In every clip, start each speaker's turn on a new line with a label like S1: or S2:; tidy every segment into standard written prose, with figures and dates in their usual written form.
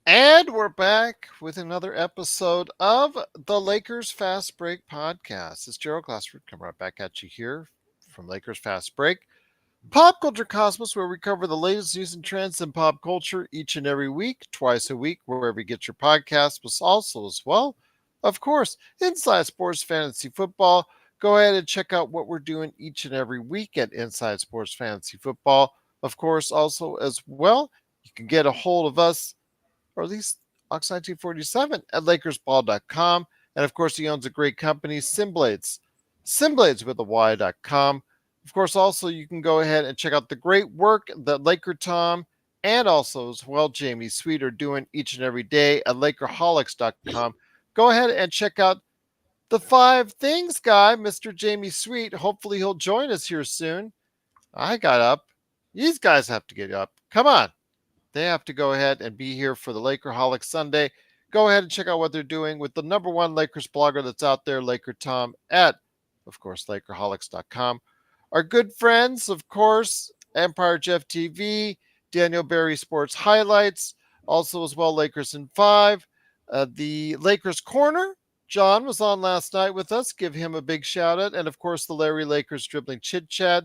S1: And we're back with another episode of the Lakers Fast Break podcast. It's Gerald Glassford coming right back at you here from Lakers Fast Break, Pop Culture Cosmos, where we cover the latest news and trends in pop culture each and every week, twice a week, wherever you get your podcast, but also as well, of course, Inside Sports Fantasy Football. Go ahead and check out what we're doing each and every week at Inside Sports Fantasy Football. Of course, also as well, you can get a hold of us, or at least Ox 1947 at LakersBall.com. And of course, he owns a great company, Simblades. Simblades with a Y.com. Of course, also you can go ahead and check out the great work that Laker Tom and also as well Jamie Sweet are doing each and every day at Lakerholics.com. Go ahead and check out the 5 things guy, Mr. Jamie Sweet. Hopefully he'll join us here soon. I got up. These guys have to get up. Come on. They have to go ahead and be here for the Lakerholics Sunday. Go ahead and check out what they're doing with the number one Lakers blogger that's out there, Laker Tom, at, of course, Lakerholics.com. Our good friends, of course, Empire Jeff TV, Daniel Barry Sports Highlights, also as well Lakers in 5. The Lakers Corner, John was on last night with us. Give him a big shout out. And of course, the Larry Lakers Dribbling Chit Chat.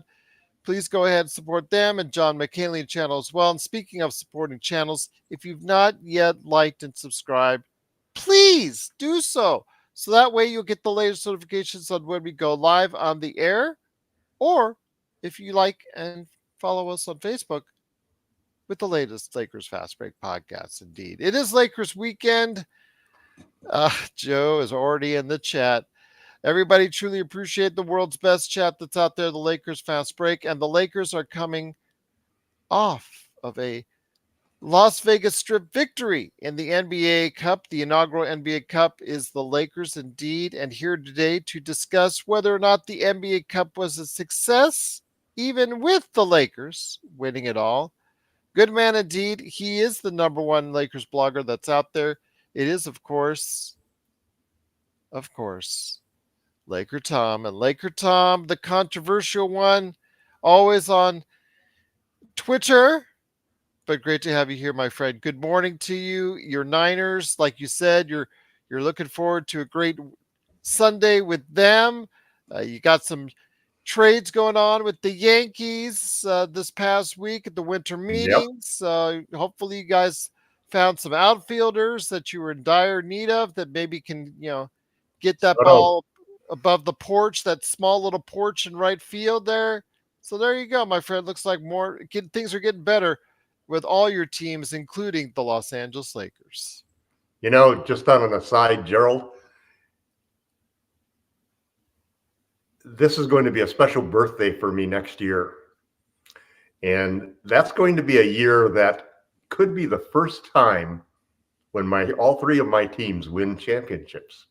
S1: Please go ahead and support them and John McKinley channel as well. And speaking of supporting channels, if you've not yet liked and subscribed, please do so. So that way you'll get the latest notifications on when we go live on the air. Or if you like and follow us on Facebook with the latest Lakers Fast Break podcasts. Indeed, it is Lakers weekend. Joe is already in the chat. Everybody truly appreciate the world's best chat that's out there, the Lakers Fast Break. And the Lakers are coming off of a Las Vegas Strip victory in the NBA Cup. The inaugural NBA Cup is the Lakers indeed. And here today to discuss whether or not the NBA Cup was a success, even with the Lakers winning it all. Good man indeed. He is the number one Lakers blogger that's out there. It is, of course, Laker Tom. And Laker Tom, the controversial one, always on Twitter. But great to have you here, my friend. Good morning to you. Your Niners, like you said, you're looking forward to a great Sunday with them. You got some trades going on with the Yankees this past week at the winter
S2: Yep.
S1: meetings. Hopefully you guys found some outfielders that you were in dire need of that maybe can, get that
S2: Shut up.
S1: ball above the porch, that small little porch in right field there. So there you go, my friend. Looks like things are getting better with all your teams, including the Los Angeles Lakers.
S2: Just on an aside, Gerald, this is going to be a special birthday for me next year. And that's going to be a year that could be the first time when all 3 of my teams win championships,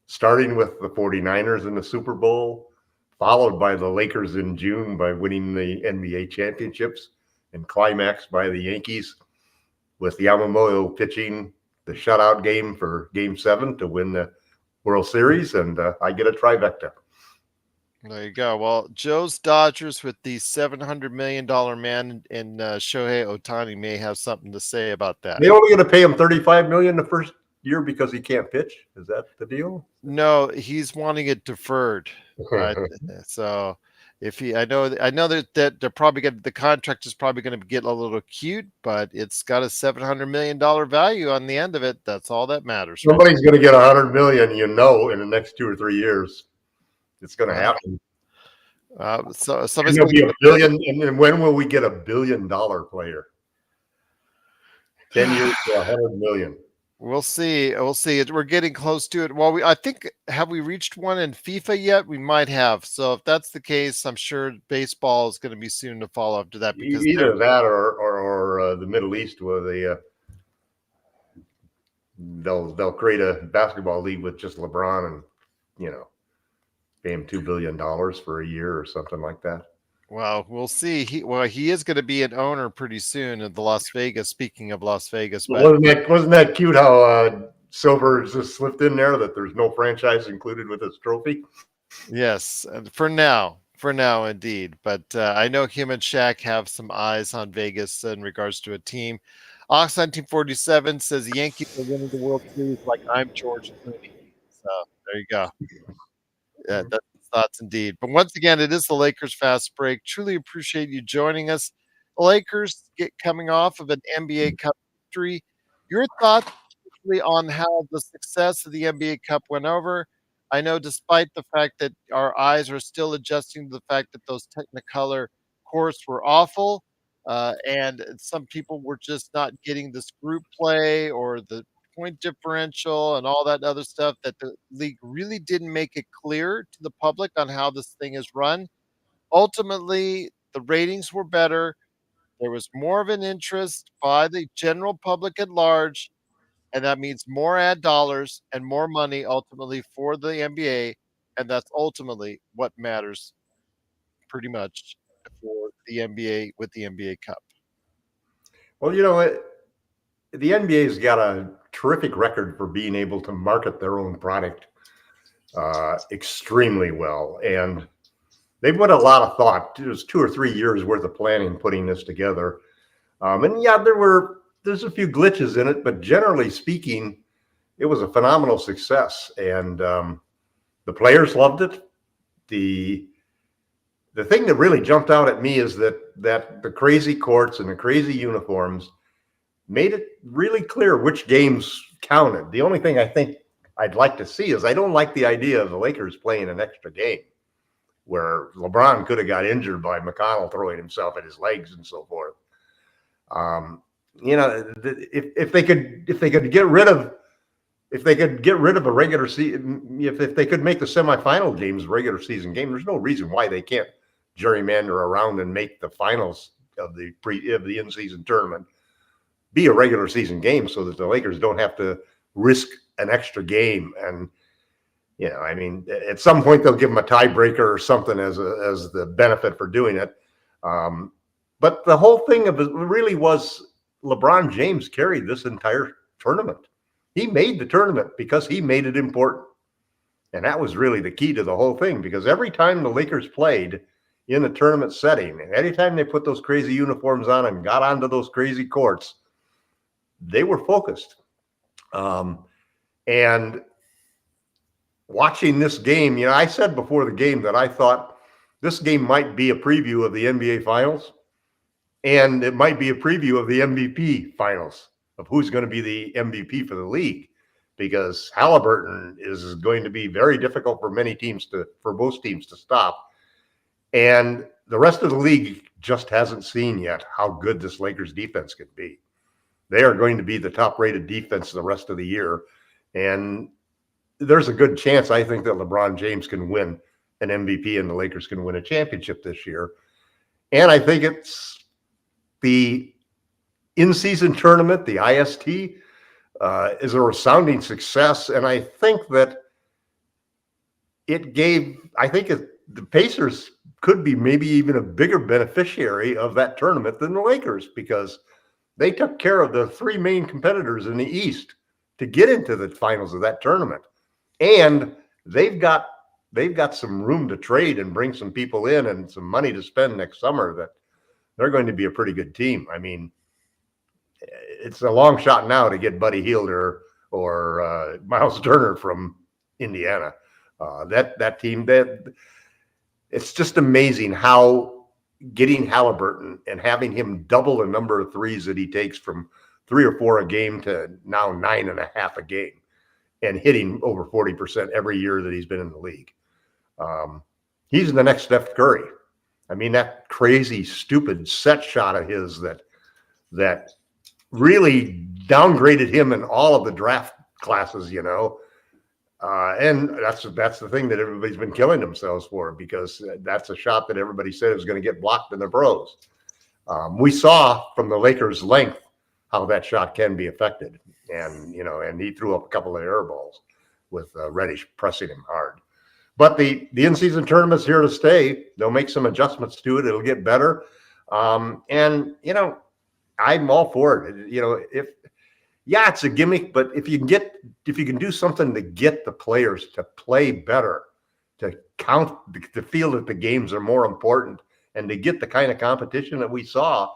S2: starting with the 49ers in the Super Bowl, followed by the Lakers in June by winning the NBA championships, and climaxed by the Yankees with Yamamoto pitching the shutout game for Game 7 to win the World Series, and I get a trifecta.
S1: There you go. Well, Joe's Dodgers with the $700 million man in Shohei Ohtani may have something to say about that.
S2: They only going to pay him $35 million the first year because he can't pitch. Is that the deal?
S1: No, he's wanting it deferred. Right? So I know that they're probably going the contract is probably going to get a little cute, but it's got a $700 million value on the end of it. That's all that matters.
S2: Somebody's going to get $100 million, in the next 2 or 3 years. It's going to happen.
S1: So
S2: somebody's going to be $1 billion. And then when will we get $1 billion player? 10 years to $100 million.
S1: We'll see. We're getting close to it. Well, I think, have we reached one in FIFA yet? We might have. So if that's the case, I'm sure baseball is going to be soon to follow after that. Because
S2: either that or the Middle East, where they'll create a basketball league with just LeBron and pay him $2 billion for a year or something like that.
S1: Well, we'll see. He is going to be an owner pretty soon at the Las Vegas. Speaking of Las Vegas,
S2: but wasn't that cute how Silver just slipped in there that there's no franchise included with his trophy?
S1: Yes, for now, indeed. But I know him and Shaq have some eyes on Vegas in regards to a team. Ox 1947 says the Yankees are winning the World Series like I'm George Clooney. So there you go. Yeah, that's thoughts indeed. But once again, it is the Lakers fast break. Truly appreciate you joining us. The Lakers get coming off of an NBA Cup victory. Your thoughts on how the success of the NBA Cup went over? I know, despite the fact that our eyes are still adjusting to the fact that those Technicolor courts were awful, and some people were just not getting this group play or the point differential and all that other stuff, that the league really didn't make it clear to the public on how this thing is run. Ultimately, the ratings were better. There was more of an interest by the general public at large, and that means more ad dollars and more money ultimately for the NBA, and that's ultimately what matters pretty much for the NBA with the NBA Cup.
S2: Well, the NBA's got a terrific record for being able to market their own product extremely well. And they put a lot of thought. It was 2 or 3 years worth of planning putting this together. And yeah, there's a few glitches in it, but generally speaking, it was a phenomenal success. And the players loved it. The thing that really jumped out at me is that the crazy courts and the crazy uniforms made it really clear which games counted. The only thing I think I'd like to see is, I don't like the idea of the Lakers playing an extra game where LeBron could have got injured by McConnell throwing himself at his legs and so forth. If they could get rid of a regular season, if they could make the semifinal games regular season game, there's no reason why they can't gerrymander around and make the finals of the in-season tournament be a regular season game, so that the Lakers don't have to risk an extra game. And at some point they'll give them a tiebreaker or something as the benefit for doing it. But the whole thing of it really was, LeBron James carried this entire tournament. He made the tournament because he made it important. And that was really the key to the whole thing, because every time the Lakers played in a tournament setting, and anytime they put those crazy uniforms on and got onto those crazy courts, they were focused. And watching this game, I said before the game that I thought this game might be a preview of the NBA Finals, and it might be a preview of the MVP Finals, of who's going to be the MVP for the league, because Halliburton is going to be very difficult for most teams to stop. And the rest of the league just hasn't seen yet how good this Lakers defense could be. They are going to be the top-rated defense the rest of the year. And there's a good chance, I think, that LeBron James can win an MVP and the Lakers can win a championship this year. And I think it's the in-season tournament, the IST, is a resounding success. And I think that the Pacers could be maybe even a bigger beneficiary of that tournament than the Lakers, because they took care of the 3 main competitors in the East to get into the finals of that tournament. And they've got some room to trade and bring some people in and some money to spend next summer, that they're going to be a pretty good team. I mean, it's a long shot now to get Buddy Hield or Miles Turner from Indiana. That team, it's just amazing how getting Halliburton and having him double the number of threes that he takes from 3 or 4 a game to now 9.5 a game, and hitting over 40% every year that he's been in the league. He's the next Steph Curry. I mean, that crazy, stupid set shot of his that really downgraded him in all of the draft classes, and that's the thing that everybody's been killing themselves for, because that's a shot that everybody said was going to get blocked in the pros. We saw from the Lakers' length how that shot can be affected, and he threw up a couple of air balls with Reddish pressing him hard. But the in-season tournament's here to stay. They'll make some adjustments to it. It'll get better, and I'm all for it. It's a gimmick, but if you can do something to get the players to play better, to feel that the games are more important, and to get the kind of competition that we saw,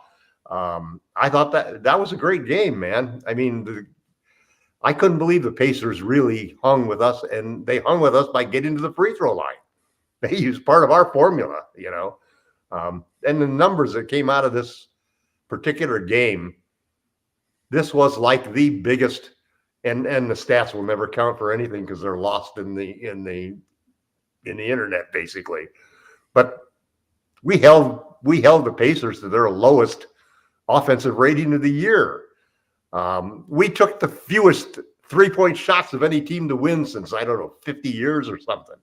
S2: I thought that was a great game, man. I mean, I couldn't believe the Pacers really hung with us, and they hung with us by getting to the free throw line. They used part of our formula, and the numbers that came out of this particular game. This was like the biggest, and the stats will never count for anything because they're lost in the internet basically. But we held the Pacers to their lowest offensive rating of the year. We took the fewest 3-point shots of any team to win since, I don't know, 50 years or something.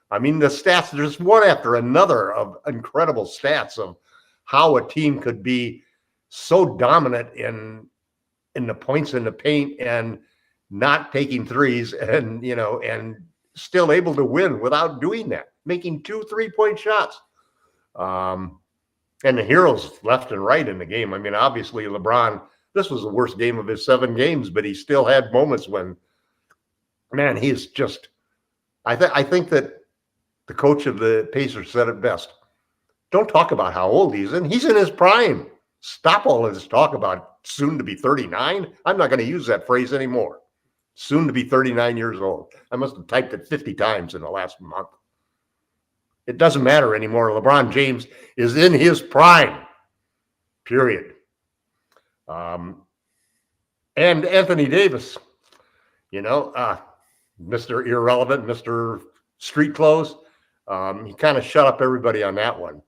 S2: I mean, the stats, there's one after another of incredible stats of how a team could be so dominant in the points in the paint and not taking threes and still able to win without doing that, making 2 3-point shots. And the heroes left and right in the game. I mean, obviously LeBron, this was the worst game of his 7 games, but he still had moments when, man, he's just, I think that the coach of the Pacers said it best. Don't talk about how old he is, and he's in his prime. Stop all of this talk about soon to be 39. I'm not going to use that phrase anymore. Soon to be 39 years old. I must have typed it 50 times in the last month. It doesn't matter anymore. LeBron James is in his prime, period. And Anthony Davis, Mr. Irrelevant, Mr. Street Clothes, he kind of shut up everybody on that one.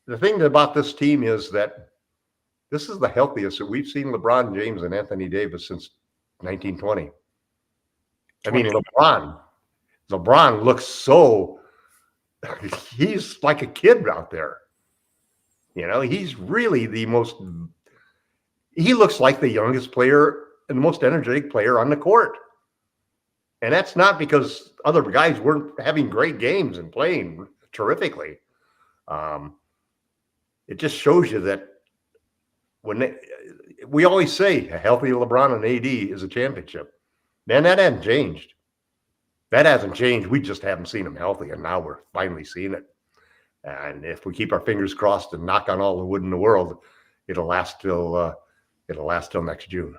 S2: The thing about this team is that this is the healthiest that we've seen LeBron James and Anthony Davis since 1920. I mean, LeBron looks so, he's like a kid out there. He's really he looks like the youngest player and the most energetic player on the court. And that's not because other guys weren't having great games and playing terrifically. It just shows you that we always say a healthy LeBron and AD is a championship. Man, that hasn't changed. That hasn't changed. We just haven't seen them healthy, and now we're finally seeing it. And if we keep our fingers crossed and knock on all the wood in the world, it'll last till next June.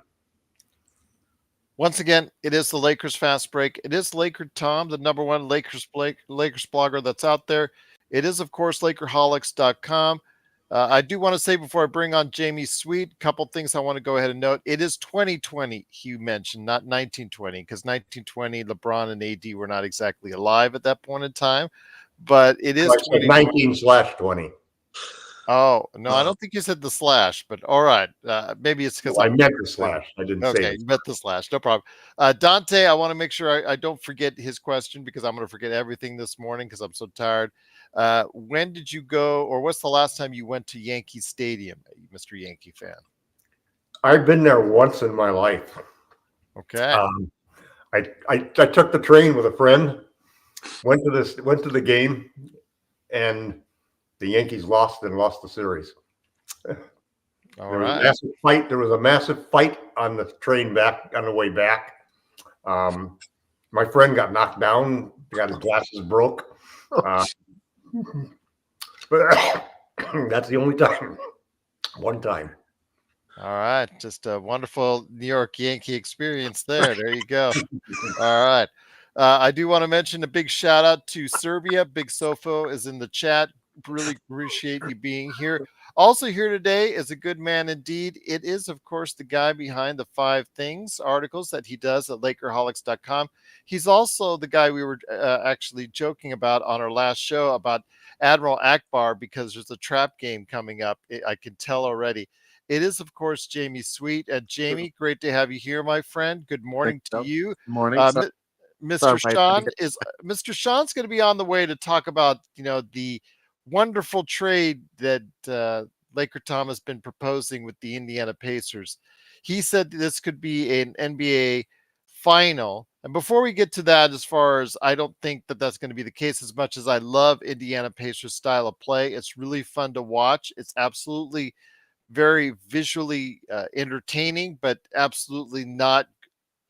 S1: Once again, it is the Lakers Fast Break. It is Laker Tom, the number one Lakers blogger that's out there. It is, of course, Lakerholics.com. I do want to say before I bring on Jamie Sweet, a couple things I want to go ahead and note. It is 2020, Hugh mentioned, not 1920, because 1920, LeBron and AD were not exactly alive at that point in time. But it is
S2: 19/20.
S1: Oh, no, I don't think you said the slash, but all right. Maybe it's because
S2: I meant the slash. I didn't say it.
S1: Okay, you meant the slash. No problem. Dante, I want to make sure I don't forget his question because I'm going to forget everything this morning because I'm so tired. When did you go, or what's the last time you went to Yankee Stadium, Mr. Yankee fan?
S2: I've been there once in my life.
S1: Okay.
S2: I took the train with a friend, went to the game, and the Yankees lost the series.
S1: All right.
S2: There was a massive fight on the train back on the way back. My friend got knocked down, got his glasses broke. But that's the only time. One time.
S1: All right. Just a wonderful New York Yankee experience there. There you go. All right. I do want to mention a big shout out to Serbia. Big Sofo is in the chat. Really appreciate you being here. Also here today is a good man indeed. It is, of course, the guy behind the 5 Things articles that he does at Lakerholics.com. He's also the guy we were actually joking about on our last show about Admiral Akbar because there's a trap game coming up. I can tell already. It is, of course, Jamie Sweet. Jamie, great to have you here, my friend. Good morning to you.
S3: Good morning.
S1: Mr. Sean's going to be on the way to talk about, the wonderful trade that Laker Tom has been proposing with the Indiana Pacers. He said this could be an NBA final. And before we get to that, as far as I don't think that that's going to be the case, as much as I love Indiana Pacers style of play, it's really fun to watch. It's absolutely very visually entertaining, but absolutely not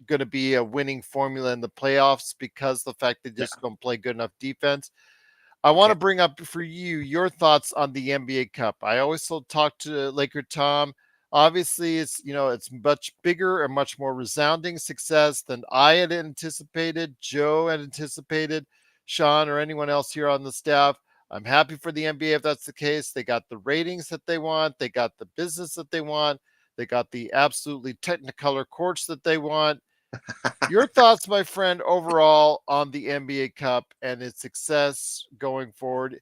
S1: going to be a winning formula in the playoffs because the fact they just don't play good enough defense. I want to bring up for you your thoughts on the NBA Cup. I always talk to Laker Tom. Obviously, it's much bigger and much more resounding success than I had anticipated, Joe had anticipated, Sean, or anyone else here on the staff. I'm happy for the NBA if that's the case. They got the ratings that they want. They got the business that they want. They got the absolutely technicolor courts that they want. Your thoughts, my friend, overall on the NBA Cup and its success going forward,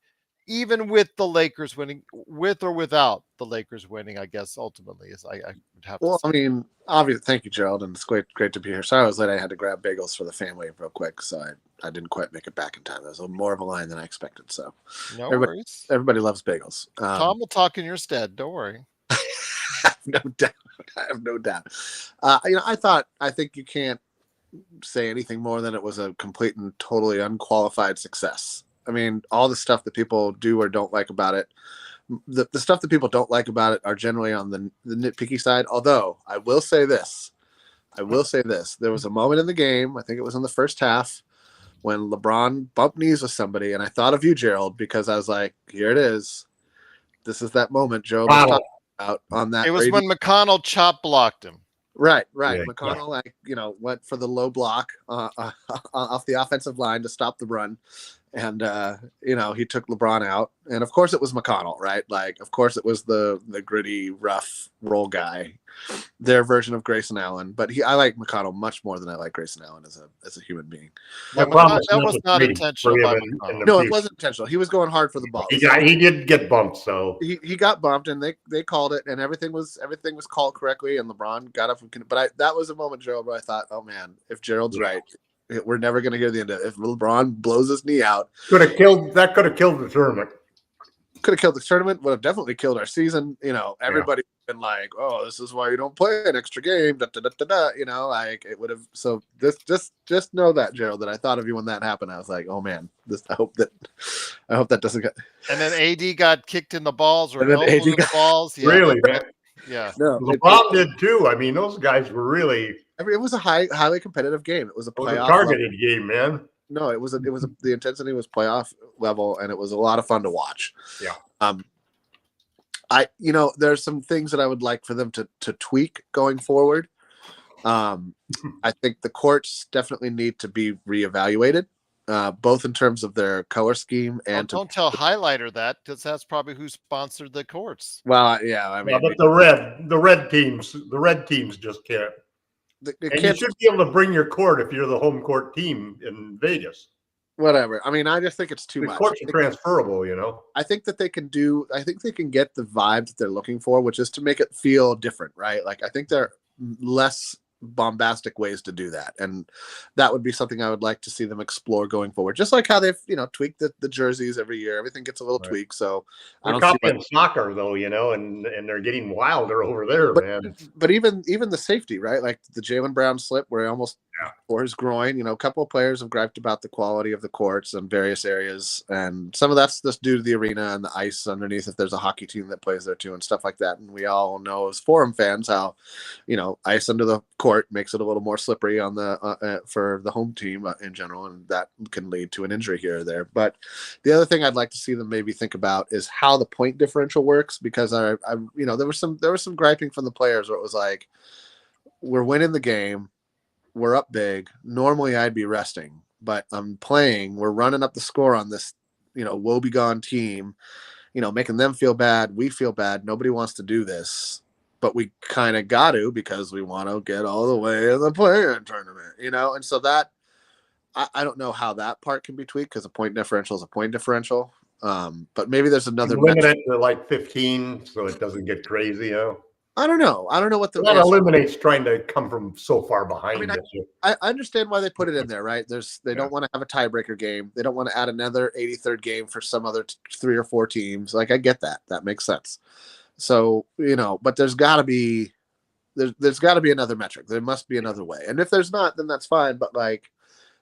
S1: even with the Lakers winning, with or without the Lakers winning, I guess ultimately is I would have to
S3: Well,
S1: say.
S3: I mean, obviously, thank you, Gerald, and it's great to be here. Sorry I was late. I had to grab bagels for the family real quick, so I didn't quite make it back in time. There was more of a line than I expected. So
S1: No worries.
S3: everybody loves bagels.
S1: Tom will talk in your stead. Don't worry.
S3: I have no doubt. I have no doubt. I think you can't say anything more than it was a complete and totally unqualified success. I mean, all the stuff that people do or don't like about it, the stuff that people don't like about it are generally on the nitpicky side. Although I will say this. There was a moment in the game, I think it was in the first half, when LeBron bumped knees with somebody, and I thought of you, Gerald, because I was like, here it is. This is that moment Joe was talking about on that.
S1: It was when McConnell chop blocked him.
S3: Right.
S2: Yeah,
S3: McConnell, went for the low block off the offensive line to stop the run. And, he took LeBron out. And, of course, it was McConnell, right? Like, of course, it was the gritty, rough role guy, their version of Grayson Allen. But I like McConnell much more than I like Grayson Allen as a human being.
S1: Yeah, that was not intentional by McConnell.
S3: No, it wasn't intentional. He was going hard for the ball.
S2: He did get bumped, so
S3: he got bumped, and they called it, and everything was called correctly, and LeBron got up. But that was a moment, Gerald, where I thought, oh man, if Gerald's right, we're never going to hear the end of it. If LeBron blows his knee out,
S2: could have killed the tournament.
S3: Could have killed the tournament. Would have definitely killed our season. Everybody been like, "Oh, this is why you don't play an extra game." Da, da, da, da, da. Like it would have. So this, just know that, Gerald, that I thought of you when that happened. I was like, "Oh man, I hope that doesn't get."
S1: And then AD got kicked in the balls or
S3: And then
S1: elbowed
S3: AD
S1: in the balls. Yeah,
S2: Really, man.
S1: Yeah.
S3: No,
S2: LeBron did too. I mean, those guys were really.
S3: It was a highly competitive game. It was a playoff
S2: targeted game, man.
S3: No, it was the intensity was playoff level, and it was a lot of fun to watch.
S2: Yeah.
S3: There's some things that I would like for them to tweak going forward. I think the courts definitely need to be reevaluated, both in terms of their color scheme and
S1: don't tell Highlighter that, because that's probably who sponsored the courts.
S3: Well, yeah, I mean,
S2: but the red teams just can't. And you should be able to bring your court if you're the home court team in Vegas.
S3: Whatever. I mean, I just think it's too much.
S2: The courts are transferable,
S3: I think that they can get the vibe that they're looking for, which is to make it feel different, right? Like, I think there are less bombastic ways to do that. And that would be something I would like to see them explore going forward. Just like how they've, tweaked the jerseys every year. Everything gets a little tweak. So
S2: they're copying soccer though, and they're getting wilder over there, man.
S3: But even the safety, right? Like the Jaylen Brown slip where he almost tore his groin. A couple of players have griped about the quality of the courts in various areas. And some of that's just due to the arena and the ice underneath if there's a hockey team that plays there too and stuff like that. And we all know as Forum fans how, ice under the court makes it a little more slippery on the for the home team in general, and that can lead to an injury here or there. But the other thing I'd like to see them maybe think about is how the point differential works, because there was some griping from the players where it was like, we're winning the game, we're up big. Normally I'd be resting, but I'm playing. We're running up the score on this, woebegone team, making them feel bad. We feel bad. Nobody wants to do this, but we kind of got to because we want to get all the way in the play-in tournament, And so that I don't know how that part can be tweaked because a point differential is a point differential. But maybe there's another
S2: limit it to like 15 so it doesn't get crazy,
S3: I don't know what the
S2: that eliminates trying to come from so far behind.
S3: I mean, I understand why they put it in there, right? They don't want to have a tiebreaker game. They don't want to add another 83rd game for some other 3 or 4 teams. Like, I get that. That makes sense. So, but there's got to be another metric. There must be another way. And if there's not, then that's fine. But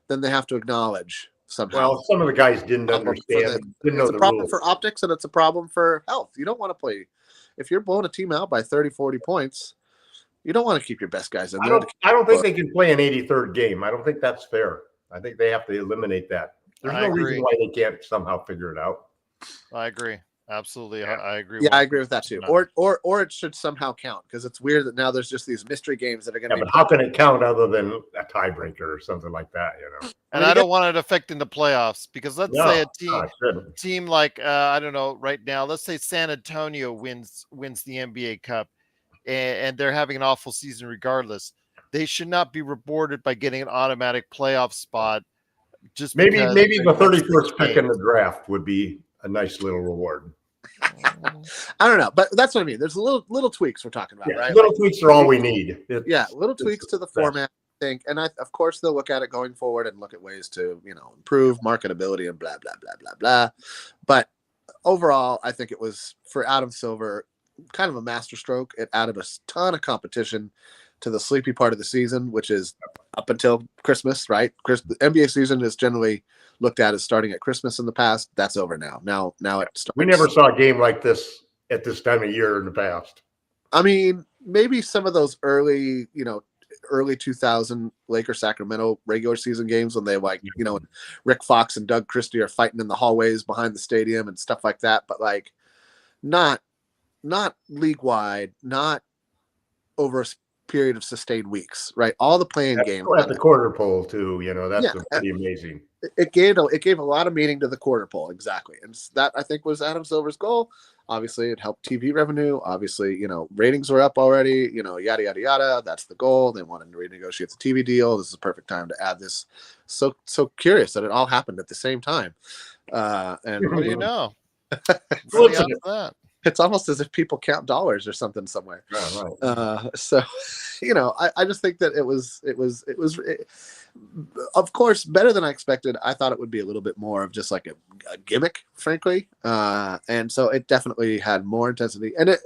S3: then they have to acknowledge somehow.
S2: Well, some of the guys didn't understand.
S3: It's a problem for optics and it's a problem for health. You don't want to play. If you're blowing a team out by 30, 40 points, you don't want to keep your best guys in there.
S2: I don't think they can play an 83rd game. I don't think that's fair. I think they have to eliminate that. There's
S1: I
S2: no
S1: agree.
S2: reason why they can't somehow figure it out.
S1: I agree. Absolutely. I agree.
S3: Yeah, I agree with that too.
S1: 100%.
S3: Or it should somehow count, because it's weird that now there's just these mystery games that are going to
S2: Yeah,
S3: be.
S2: but how can it count other than a tiebreaker or something like that?
S1: And I don't want it affecting the playoffs, because let's say a team like I don't know right now, let's say San Antonio wins the NBA Cup, and they're having an awful season regardless. They should not be rewarded by getting an automatic playoff spot. Just
S2: maybe
S1: because
S2: the 31st pick in the draft would be a nice little reward.
S3: I don't know, but that's what I mean. There's little tweaks we're talking about, right?
S2: Little tweaks are all we need.
S3: Little tweaks to the format, I think, and of course they'll look at it going forward and look at ways to improve marketability and blah blah blah blah blah. But overall, I think it was, for Adam Silver, kind of a masterstroke. It added a ton of competition to the sleepy part of the season, which is up until Christmas, right? The NBA season is generally looked at as starting at Christmas in the past. That's over now. Now it starts.
S2: We never saw a game like this at this time of year in the past.
S3: I mean, maybe some of those early 2000 Lakers Sacramento regular season games when they Rick Fox and Doug Christie are fighting in the hallways behind the stadium and stuff like that. But not league wide, not over a period of sustained weeks, right? All the playing games
S2: at the quarter pole too. That's pretty amazing.
S3: It gave a lot of meaning to the quarter pole, exactly, and that I think was Adam Silver's goal. Obviously, it helped TV revenue. Obviously, ratings were up already. Yada yada yada. That's the goal. They wanted to renegotiate the TV deal. This is a perfect time to add this. So curious that it all happened at the same time. And
S1: what do you know?
S3: It's almost as if people count dollars or something somewhere.
S2: Yeah, right.
S3: So, I just think that it was, of course, better than I expected. I thought it would be a little bit more of just like a gimmick, frankly. And so it definitely had more intensity. And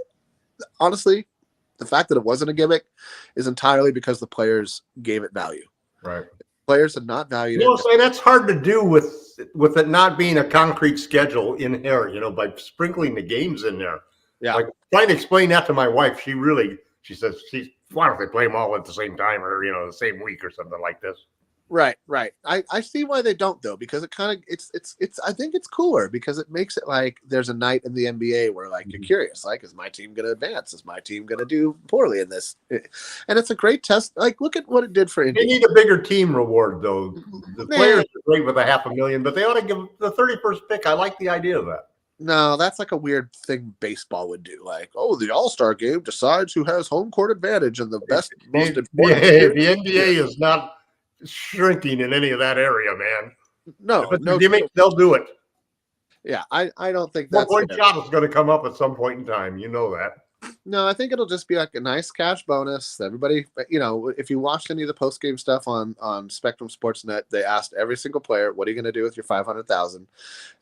S3: honestly, the fact that it wasn't a gimmick is entirely because the players gave it value.
S2: Right.
S3: Players had not valued it.
S2: So that's hard to do with it not being a concrete schedule in there, by sprinkling the games in there.
S3: Yeah.
S2: Like trying to explain that to my wife, she says, why don't they play them all at the same time or, the same week or something like this?
S3: Right. I see why they don't, though, because it kind of it's I think it's cooler because it makes it like there's a night in the NBA where you're curious, is my team going to advance? Is my team going to do poorly in this? And it's a great test. Look at what it did for Indy.
S2: They need a bigger team reward, though. The players are great with $500,000, but they ought to give the 31st pick. I like the idea of that.
S3: No, that's like a weird thing baseball would do. The All-Star game decides who has home court advantage and the best, most important.
S2: The NBA is not shrinking in any of that area, man.
S3: No,
S2: they'll do it.
S3: Yeah, I don't think that's
S2: one shot is going to come up at some point in time. You know that.
S3: No, I think it'll just be like a nice cash bonus. Everybody, if you watched any of the post game stuff on Spectrum Sportsnet, they asked every single player, "What are you going to do with your $500,000?"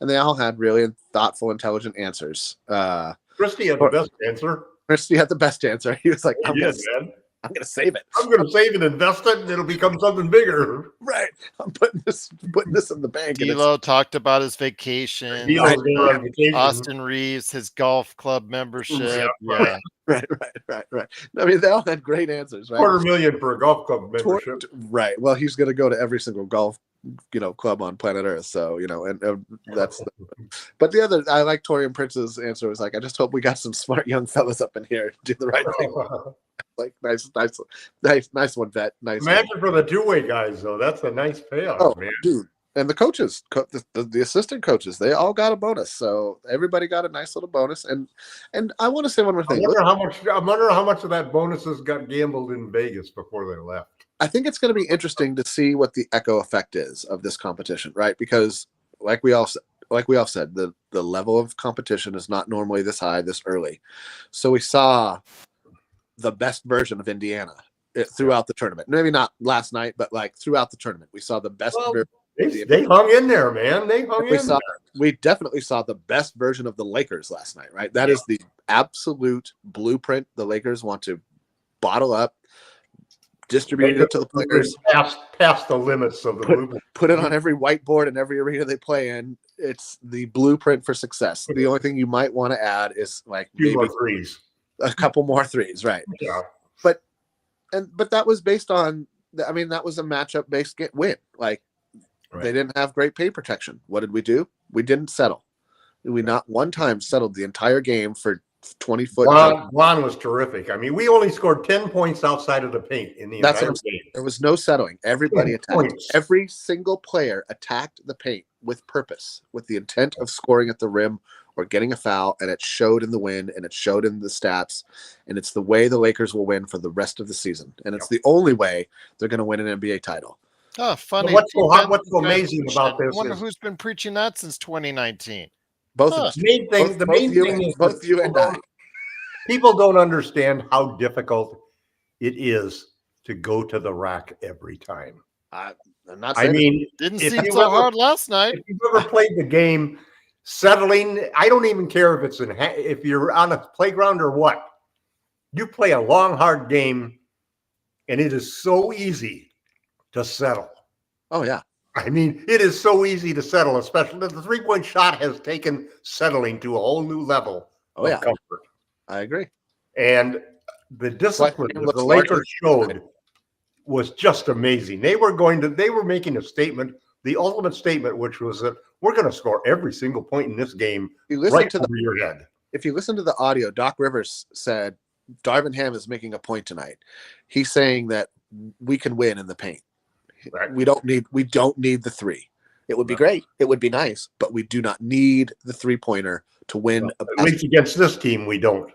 S3: And they all had really thoughtful, intelligent answers.
S2: Christie had the best answer.
S3: Christie had the best answer. He was like,
S2: "I'm going to
S3: save it.
S2: I'm going to save and invest it, and it'll become something bigger."
S3: Right. I'm putting this in the bank.
S1: D'Lo talked about his vacation. Austin Reeves, his golf club membership. Yeah.
S3: Right. I mean, they all had great answers. Right.
S2: $250,000 for a golf club membership.
S3: Right. Well, he's going to go to every single golf club on planet Earth. So, and that's. But the other, I like Torian Prince's answer was I just hope we got some smart young fellas up in here to do the right thing. Nice one, vet. Nice.
S2: Imagine for the two-way guys, though. That's a nice payoff, man.
S3: Dude. And the coaches, the assistant coaches, they all got a bonus. So everybody got a nice little bonus. And I want to say one more thing.
S2: I wonder how much of that bonuses got gambled in Vegas before they left.
S3: I think it's going to be interesting to see what the echo effect is of this competition, right? Because like we all said, the level of competition is not normally this high this early. So we saw the best version of Indiana throughout the tournament. Maybe not last night, but throughout the tournament, we saw the best version.
S2: They hung in there, man.
S3: We definitely saw the best version of the Lakers last night, right? That is the absolute blueprint the Lakers want to bottle up, distribute it to the players.
S2: Past the limits of the blueprint.
S3: Put it on every whiteboard in every arena they play in. It's the blueprint for success. The only thing you might want to add is maybe
S2: more threes.
S3: A couple more threes, right?
S2: Yeah.
S3: But that was based on. I mean, that was a matchup based win. They didn't have great paint protection. What did we do? We didn't settle. We not one time settled the entire game for 20-foot.
S2: Blonde was terrific. I mean, we only scored 10 points outside of the paint in the entire game.
S3: There was no settling. Everybody attacked. Every single player attacked the paint with purpose, with the intent of scoring at the rim or getting a foul, and it showed in the win, and it showed in the stats, and it's the way the Lakers will win for the rest of the season, and it's the only way they're going to win an NBA title.
S1: Oh, funny.
S2: What's so amazing about this?
S1: I wonder who's been preaching that since 2019.
S3: Both of us.
S2: The main thing is
S3: both you and I.
S2: People don't understand how difficult it is to go to the rack every time.
S3: I'm not saying
S1: didn't seem so hard last night.
S2: If you've ever played the game, settling, I don't even care if it's if you're on a playground or what. You play a long, hard game, and it is so easy to settle.
S3: Oh, yeah.
S2: I mean, it is so easy to settle, especially the three-point shot has taken settling to a whole new level of comfort.
S3: I agree.
S2: And the discipline that the Lakers showed was just amazing. They were making a statement, the ultimate statement, which was that we're going to score every single point in this game right over your head.
S3: If you listen to the audio, Doc Rivers said Darvin Ham is making a point tonight. He's saying that we can win in the paint.
S2: Right.
S3: We don't need the three. It would be great. It would be nice, but we do not need the three-pointer to win.
S2: At least against this team, we don't.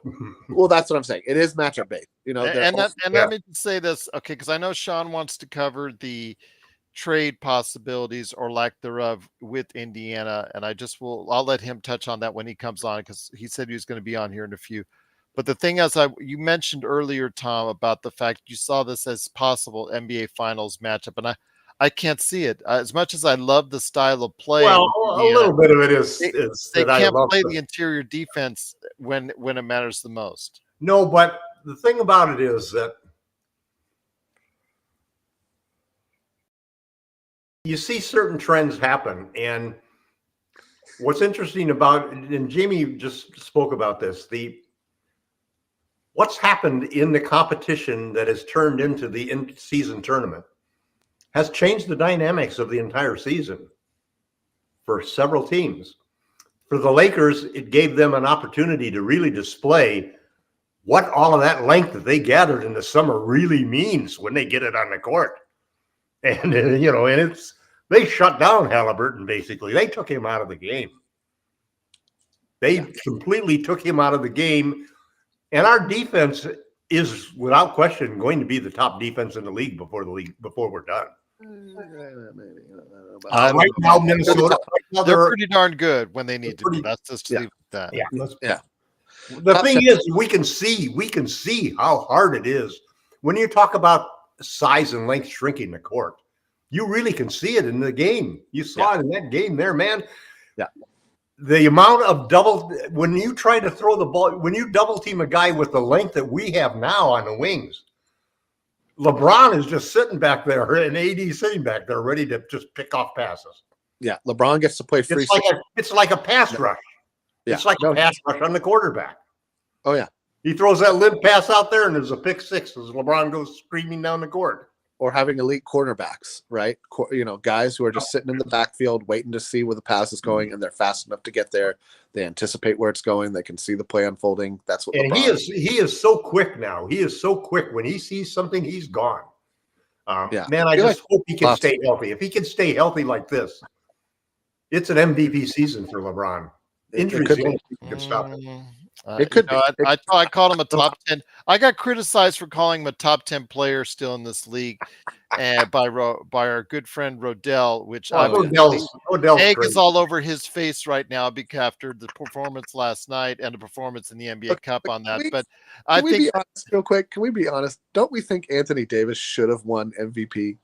S3: Well, that's what I'm saying. It is matchup based,
S1: And let me say this, okay, because I know Sean wants to cover the trade possibilities or lack thereof with Indiana, and I'll let him touch on that when he comes on, because he said he was going to be on here in a few. But the thing is, you mentioned earlier, Tom, about the fact you saw this as possible NBA Finals matchup, and I can't see it. As much as I love the style of play,
S2: well, a little bit of it is
S1: they can't play the interior defense when it matters the most.
S2: No, but the thing about it is that you see certain trends happen, and what's interesting about, and Jamie just spoke about this, what's happened in the competition that has turned into the in-season tournament has changed the dynamics of the entire season for several teams. For the Lakers, it gave them an opportunity to really display what all of that length that they gathered in the summer really means when they get it on the court. And, they shut down Halliburton, basically. They took him out of the game. They completely took him out of the game. And our defense is, without question, going to be the top defense in the league before we're done. Right now, Minnesota,
S1: they're pretty darn good when they need to be. That's just leave it at that.
S3: Yeah.
S2: The thing is, we can see how hard it is when you talk about size and length shrinking the court. You really can see it in the game. You saw it in that game there, man.
S3: Yeah.
S2: The amount of when you try to throw the ball, when you double team a guy with the length that we have now on the wings, LeBron is just sitting back there and AD sitting back there ready to just pick off passes.
S3: Yeah. LeBron gets to play free.
S2: It's like a pass rush. Yeah. It's like a pass rush on the quarterback.
S3: Oh, yeah.
S2: He throws that limp pass out there and there's a pick six as LeBron goes screaming down the court.
S3: Or having elite cornerbacks, right? Guys who are just sitting in the backfield waiting to see where the pass is going, and they're fast enough to get there. They anticipate where it's going. They can see the play unfolding. That's what.
S2: And he is so quick now. He is so quick. When he sees something, he's gone. Man, I just hope he can stay healthy. If he can stay healthy like this, it's an MVP season for LeBron. Injuries can stop it.
S3: It could be.
S1: I called him a top 10. I got criticized for calling him a top 10 player still in this league, and by our good friend Rodell, which
S2: Rodell's
S1: egg is all over his face right now because after the performance last night and the performance in the NBA Cup on that. But I think,
S3: be honest, real quick, can we be honest? Don't we think Anthony Davis should have won MVP?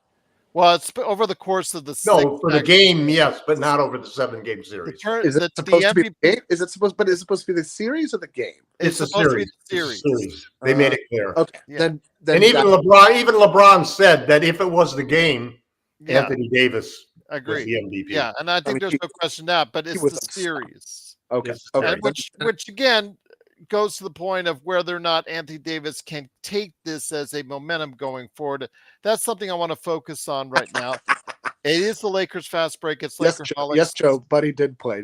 S1: Well, it's over the course of the
S2: the game, yes, but not over the 7-game series.
S3: Is it supposed to be the game? Is it supposed to be the series or the game?
S1: It's supposed to be the series.
S2: They made it clear.
S3: Okay, then
S2: and even LeBron said that if it was the game, Anthony Davis was the MVP.
S1: Yeah, and I think there's no question that, but it's the series.
S3: Okay,
S1: and which again goes to the point of whether or not Anthony Davis can take this as a momentum going forward. That's something I want to focus on right now. It is the Lakers fast break. It's
S3: Yes,
S1: Lakerholics.
S3: yes, Joe. Buddy did play,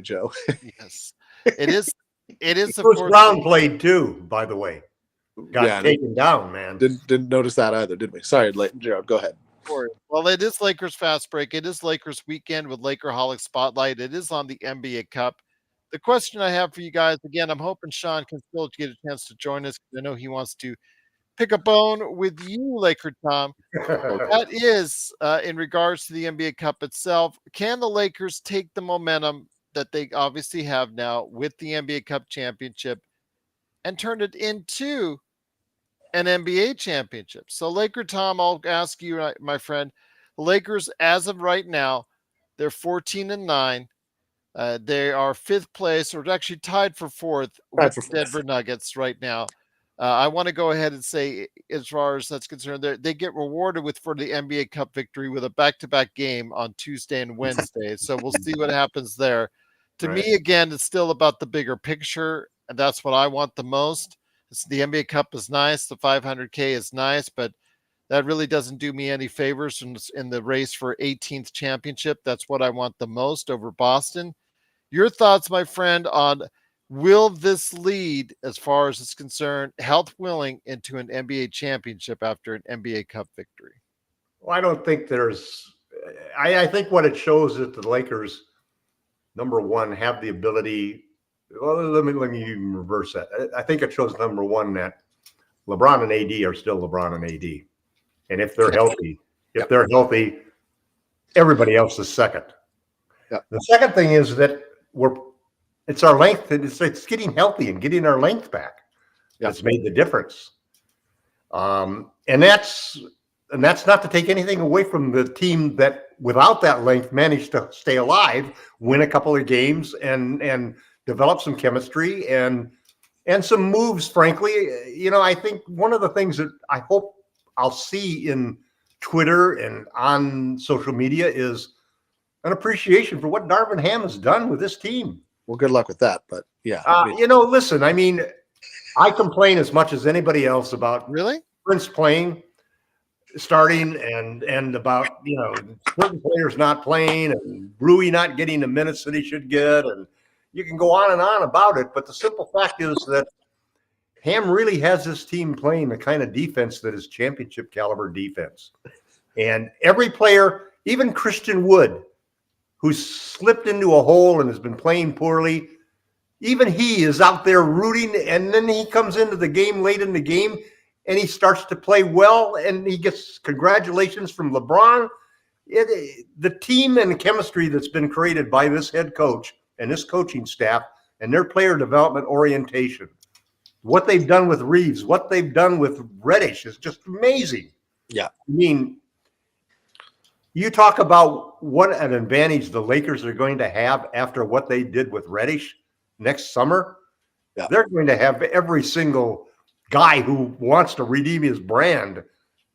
S3: Joe.
S1: Yes, it is. It is the
S2: Bruce
S1: fourth.
S2: Brown played too, by the way. Got taken down, man.
S3: Didn't notice that either, did we? Sorry, Gerald. Go ahead.
S1: Well, it is Lakers fast break. It is Lakers weekend with Lakerholics Spotlight. It is on the NBA Cup. The question I have for you guys, again, I'm hoping Sean can still get a chance to join us because I know he wants to pick a bone with you, Laker Tom. That is in regards to the NBA Cup itself. Can the Lakers take the momentum that they obviously have now with the NBA Cup championship and turn it into an NBA championship? So, Laker Tom, I'll ask you, my friend. The Lakers, as of right now, they're 14-9. They are fifth place, or actually tied for fourth with the Denver Nuggets right now. I want to go ahead and say, as far as that's concerned, they get rewarded for the NBA Cup victory with a back-to-back game on Tuesday and Wednesday. So we'll see what happens there. To me, again, it's still about the bigger picture, and that's what I want the most. The NBA Cup is nice. The 500K is nice, but that really doesn't do me any favors in the race for 18th championship. That's what I want the most over Boston. Your thoughts, my friend, on will this lead, as far as it's concerned, health willing, into an NBA championship after an NBA Cup victory?
S2: Well, I don't think there's. I think what it shows is that the Lakers, number one, have the ability. Well, let me even reverse that. I think it shows, number one, that LeBron and AD are still LeBron and AD, and if they're healthy, everybody else is second. Yep. The second thing is that it's our length. It's getting healthy and getting our length back. That's made the difference. And that's not to take anything away from the team that, without that length, managed to stay alive, win a couple of games, and develop some chemistry and some moves. Frankly, I think one of the things that I hope I'll see in Twitter and on social media is an appreciation for what Darvin Ham has done with this team.
S3: Well, good luck with that. But yeah,
S2: listen, I mean, I complain as much as anybody else about Prince playing, starting, and about certain players not playing, and Rui not getting the minutes that he should get, and you can go on and on about it. But the simple fact is that Ham really has this team playing the kind of defense that is championship caliber defense, and every player, even Christian Wood, who's slipped into a hole and has been playing poorly, even he is out there rooting, and then he comes into the game late in the game and he starts to play well, and he gets congratulations from LeBron. The team and the chemistry that's been created by this head coach and this coaching staff and their player development orientation, what they've done with Reeves, what they've done with Reddish is just amazing.
S3: Yeah.
S2: I mean, you talk about what an advantage the Lakers are going to have after what they did with Reddish next summer. Yeah. They're going to have every single guy who wants to redeem his brand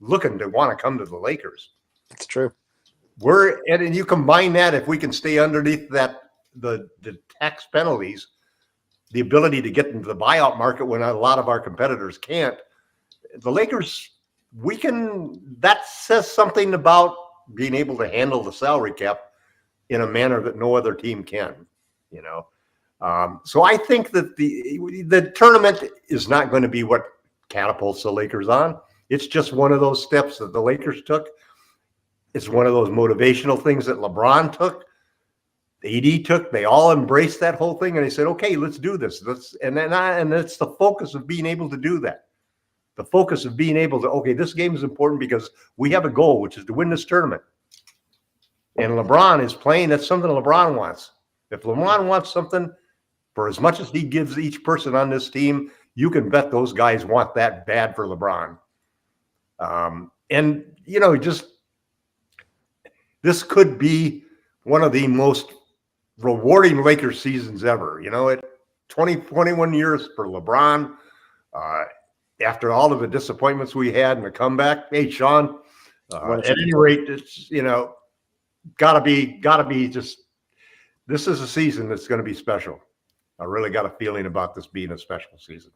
S2: looking to want to come to the Lakers.
S3: It's true.
S2: And you combine that, if we can stay underneath that, the tax penalties, the ability to get into the buyout market when a lot of our competitors can't. The Lakers, that says something about being able to handle the salary cap in a manner that no other team can, So I think that the tournament is not going to be what catapults the Lakers on. It's just one of those steps that the Lakers took. It's one of those motivational things that LeBron took, AD took. They all embraced that whole thing, and they said, "Okay, let's do this." And it's the focus of being able to do that. The focus of being able to, okay, this game is important because we have a goal, which is to win this tournament. And LeBron is playing. That's something LeBron wants. If LeBron wants something, for as much as he gives each person on this team, you can bet those guys want that bad for LeBron. This could be one of the most rewarding Lakers seasons ever. At 21 years for LeBron, after all of the disappointments we had in the comeback. Hey, Sean, at any rate, it's, gotta be just, this is a season that's going to be special. I really got a feeling about this being a special season.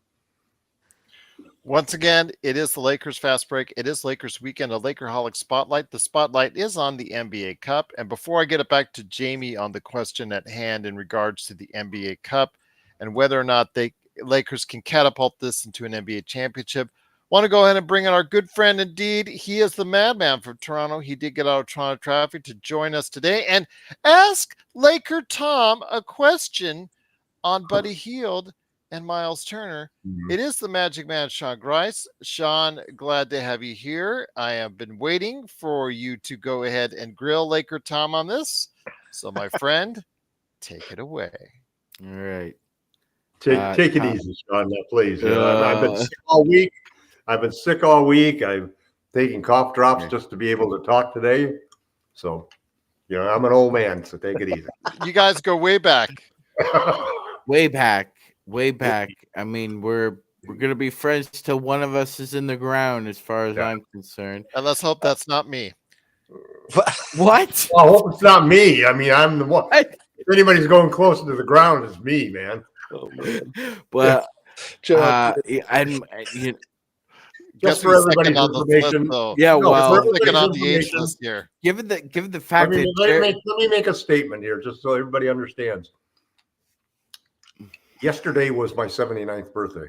S1: Once again, it is the Lakers Fast Break. It is Lakers Weekend, a Lakerholics Spotlight. The spotlight is on the NBA Cup. And before I get it back to Jamie on the question at hand in regards to the NBA Cup and whether or not Lakers can catapult this into an NBA championship, want to go ahead and bring in our good friend. Indeed, he is the madman from Toronto. He did get out of Toronto traffic to join us today and ask Laker Tom a question on Buddy Hield and Miles Turner.
S2: Mhm.
S1: It is the Magic Man, Sean Grice. Sean, glad to have you here. I have been waiting for you to go ahead and grill Laker Tom on this. So, my friend, take it away.
S4: All right.
S2: Take it easy, Sean, now, please. I've been sick all week. I've taken cough drops just to be able to talk today. So, I'm an old man, so take it easy.
S1: You guys go way back.
S4: Way back. I mean, we're gonna be friends till one of us is in the ground, as far as I'm concerned.
S1: And let's hope that's not me.
S4: What?
S2: Well, I hope it's not me. I mean, I'm the one. If anybody's going closer to the ground, it's me, man.
S3: Oh man.
S4: Well,
S1: Guess
S2: Just
S1: who's
S2: for everybody's
S1: second on the list,
S2: information.
S1: though?
S4: yeah.
S2: No,
S4: Well,
S2: for
S1: Second on
S2: everybody's
S1: the age
S2: information,
S1: list here.
S4: given the
S2: let
S4: fact
S2: me,
S4: that
S2: let me make a statement here, just so everybody understands. Yesterday was my 79th birthday.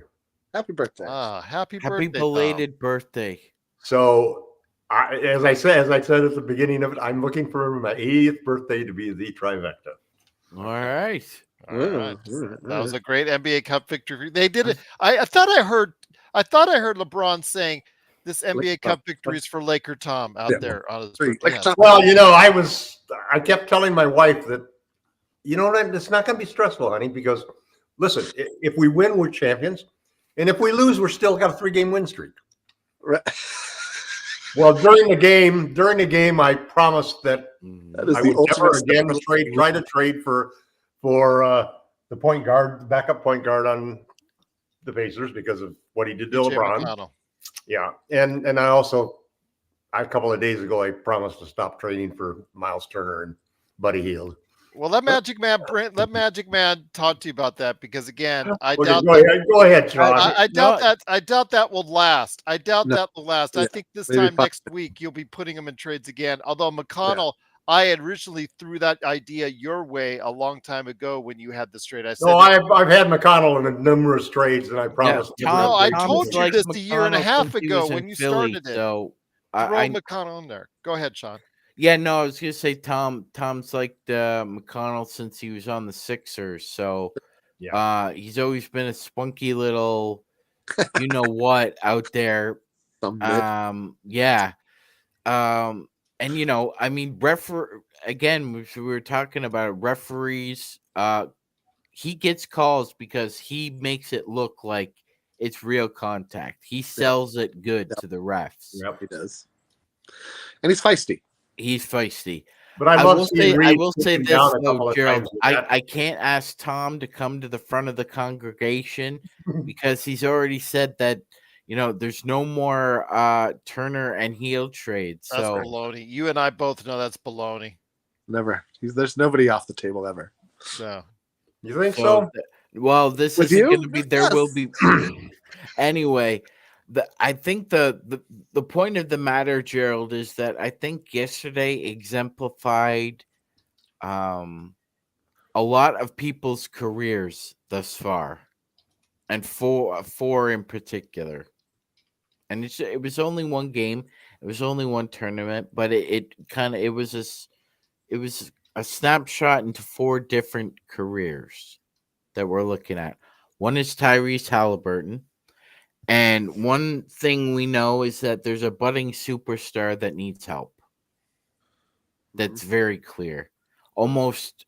S3: Happy birthday.
S1: Happy
S4: happy
S1: birthday,
S4: belated birthday.
S2: So, as I said at the beginning of it, I'm looking for my 80th birthday to be the trifecta.
S4: All right.
S1: Tom. All right. That was a great NBA Cup victory. They did it. I thought I heard LeBron saying this NBA Cup victory is for Laker Tom out there on his birthday.
S3: Laker Tom.
S2: Well, I kept telling my wife that, it's not going to be stressful, honey, because listen, if we win, we're champions. And if we lose, we're still got a 3-game win streak.
S3: Right.
S2: Well, during the game, I promised that
S3: That is
S2: I
S3: the
S2: would never
S3: ultimate
S2: again try to trade for the point guard, the backup point guard on the Pacers because of what he did to
S1: PJ
S2: LeBron.
S1: McConnell.
S2: Yeah, and I also, a couple of days ago, I promised to stop trading for Miles Turner and Buddy Hield.
S1: Well, let Magic Man talk to you about that because again, I
S2: Okay,
S1: doubt
S2: go ahead, Sean.
S1: I doubt that will last. I doubt
S3: No.
S1: that will last. I
S3: Yeah,
S1: think this
S3: maybe
S1: time
S3: fine.
S1: next week you'll be putting him in trades again. Although McConnell, I had originally threw that idea your way a long time ago when you had this trade. I said,
S2: No, I've had McConnell in numerous trades, and I promised.
S1: No, I
S4: Tom's
S1: told you
S4: liked
S1: this a year and a
S4: McConnell
S1: half
S4: since he
S1: ago
S4: was in
S1: when you
S4: Philly,
S1: started it.
S4: So
S1: throw
S4: I
S1: McConnell in there. Go ahead, Sean.
S4: yeah, no, I was gonna say Tom's like McConnell since he was on the Sixers. So he's always been a spunky little you know what out there. Yeah. And I mean, again, we were talking about it, referees. He gets calls because he makes it look like it's real contact. He sells it good to the refs.
S2: Yep,
S3: he does, and he's feisty.
S4: He's feisty.
S2: But I will
S4: say this though, Gerald. I can't ask Tom to come to the front of the congregation because he's already said that there's no more Turner and Hield trades.
S1: That's
S4: so
S1: baloney. You and I both know that's baloney.
S3: Never. There's nobody off the table ever.
S1: So
S2: you think so?
S4: Well, this
S3: With
S4: isn't
S3: you?
S4: going to be. There will be. Anyway, I think the point of the matter, Gerald, is that I think yesterday exemplified a lot of people's careers thus far, and four in particular. And it was only one game, it was only one tournament, but it was a snapshot into 4 different careers that we're looking at. One is Tyrese Halliburton. And one thing we know is that there's a budding superstar that needs help. That's very clear. Almost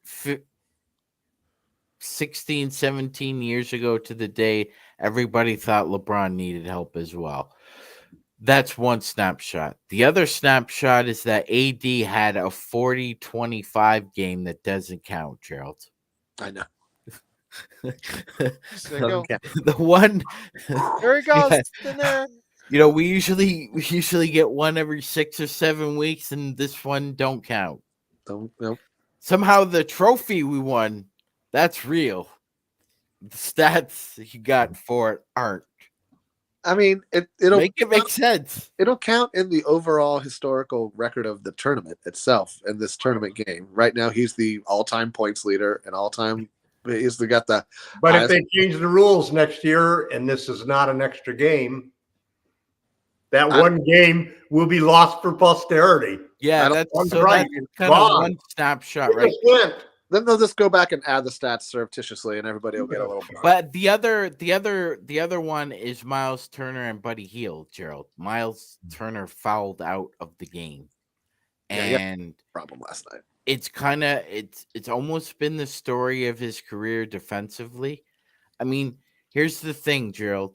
S4: 16, 17 years ago to the day, everybody thought LeBron needed help as well. That's one snapshot. The other snapshot is that AD had a 40-25 game that doesn't count, Gerald.
S3: I know.
S4: The one
S1: there he goes. In there.
S4: We usually get one every 6 or 7 weeks, and this one don't count.
S3: Nope.
S4: Somehow the trophy we won, that's real. The stats you got for it aren't.
S3: I mean, it'll
S4: Make it make sense.
S3: It'll count in the overall historical record of the tournament itself in this tournament game. Right now, he's the all-time points leader and all-time. He's got the.
S2: But
S3: highest,
S2: if they change the rules next year and this is not an extra game, that one game will be lost for posterity.
S4: Yeah, that's
S2: right.
S4: kind of one snapshot, right?
S3: Then they'll just go back and add the stats surreptitiously, and everybody will get a little.
S4: But the other one is Miles Turner and Buddy Hield, Gerald. Miles Turner fouled out of the game, and
S3: problem last night.
S4: It's almost been the story of his career defensively. I mean, here's the thing, Gerald.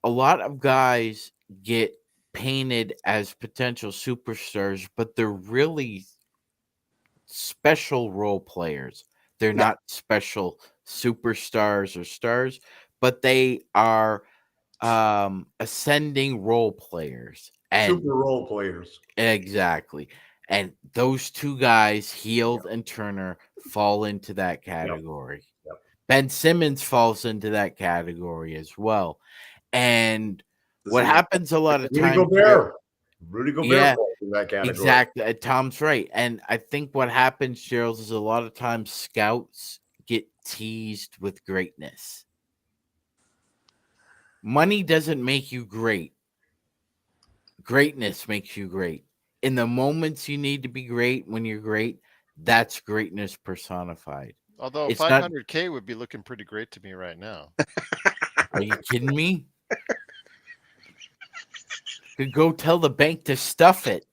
S4: A lot of guys get painted as potential superstars, but they're really special role players. They're not special superstars or stars, but they are ascending role players and
S2: super role players.
S4: Exactly. And those two guys, Hield and Turner, fall into that category.
S2: Yep.
S4: Ben Simmons falls into that category as well. And what happens a lot of times,
S2: Rudy Gobert falls in that category.
S4: Exactly. Tom's right. And I think what happens, Gerald, is a lot of times scouts get teased with greatness. Money doesn't make you great. Greatness makes you great. In the moments you need to be great, when you're great, that's greatness personified.
S1: Although 500K would be looking pretty great to me right now.
S4: Are you kidding me? Could go tell the bank to stuff it.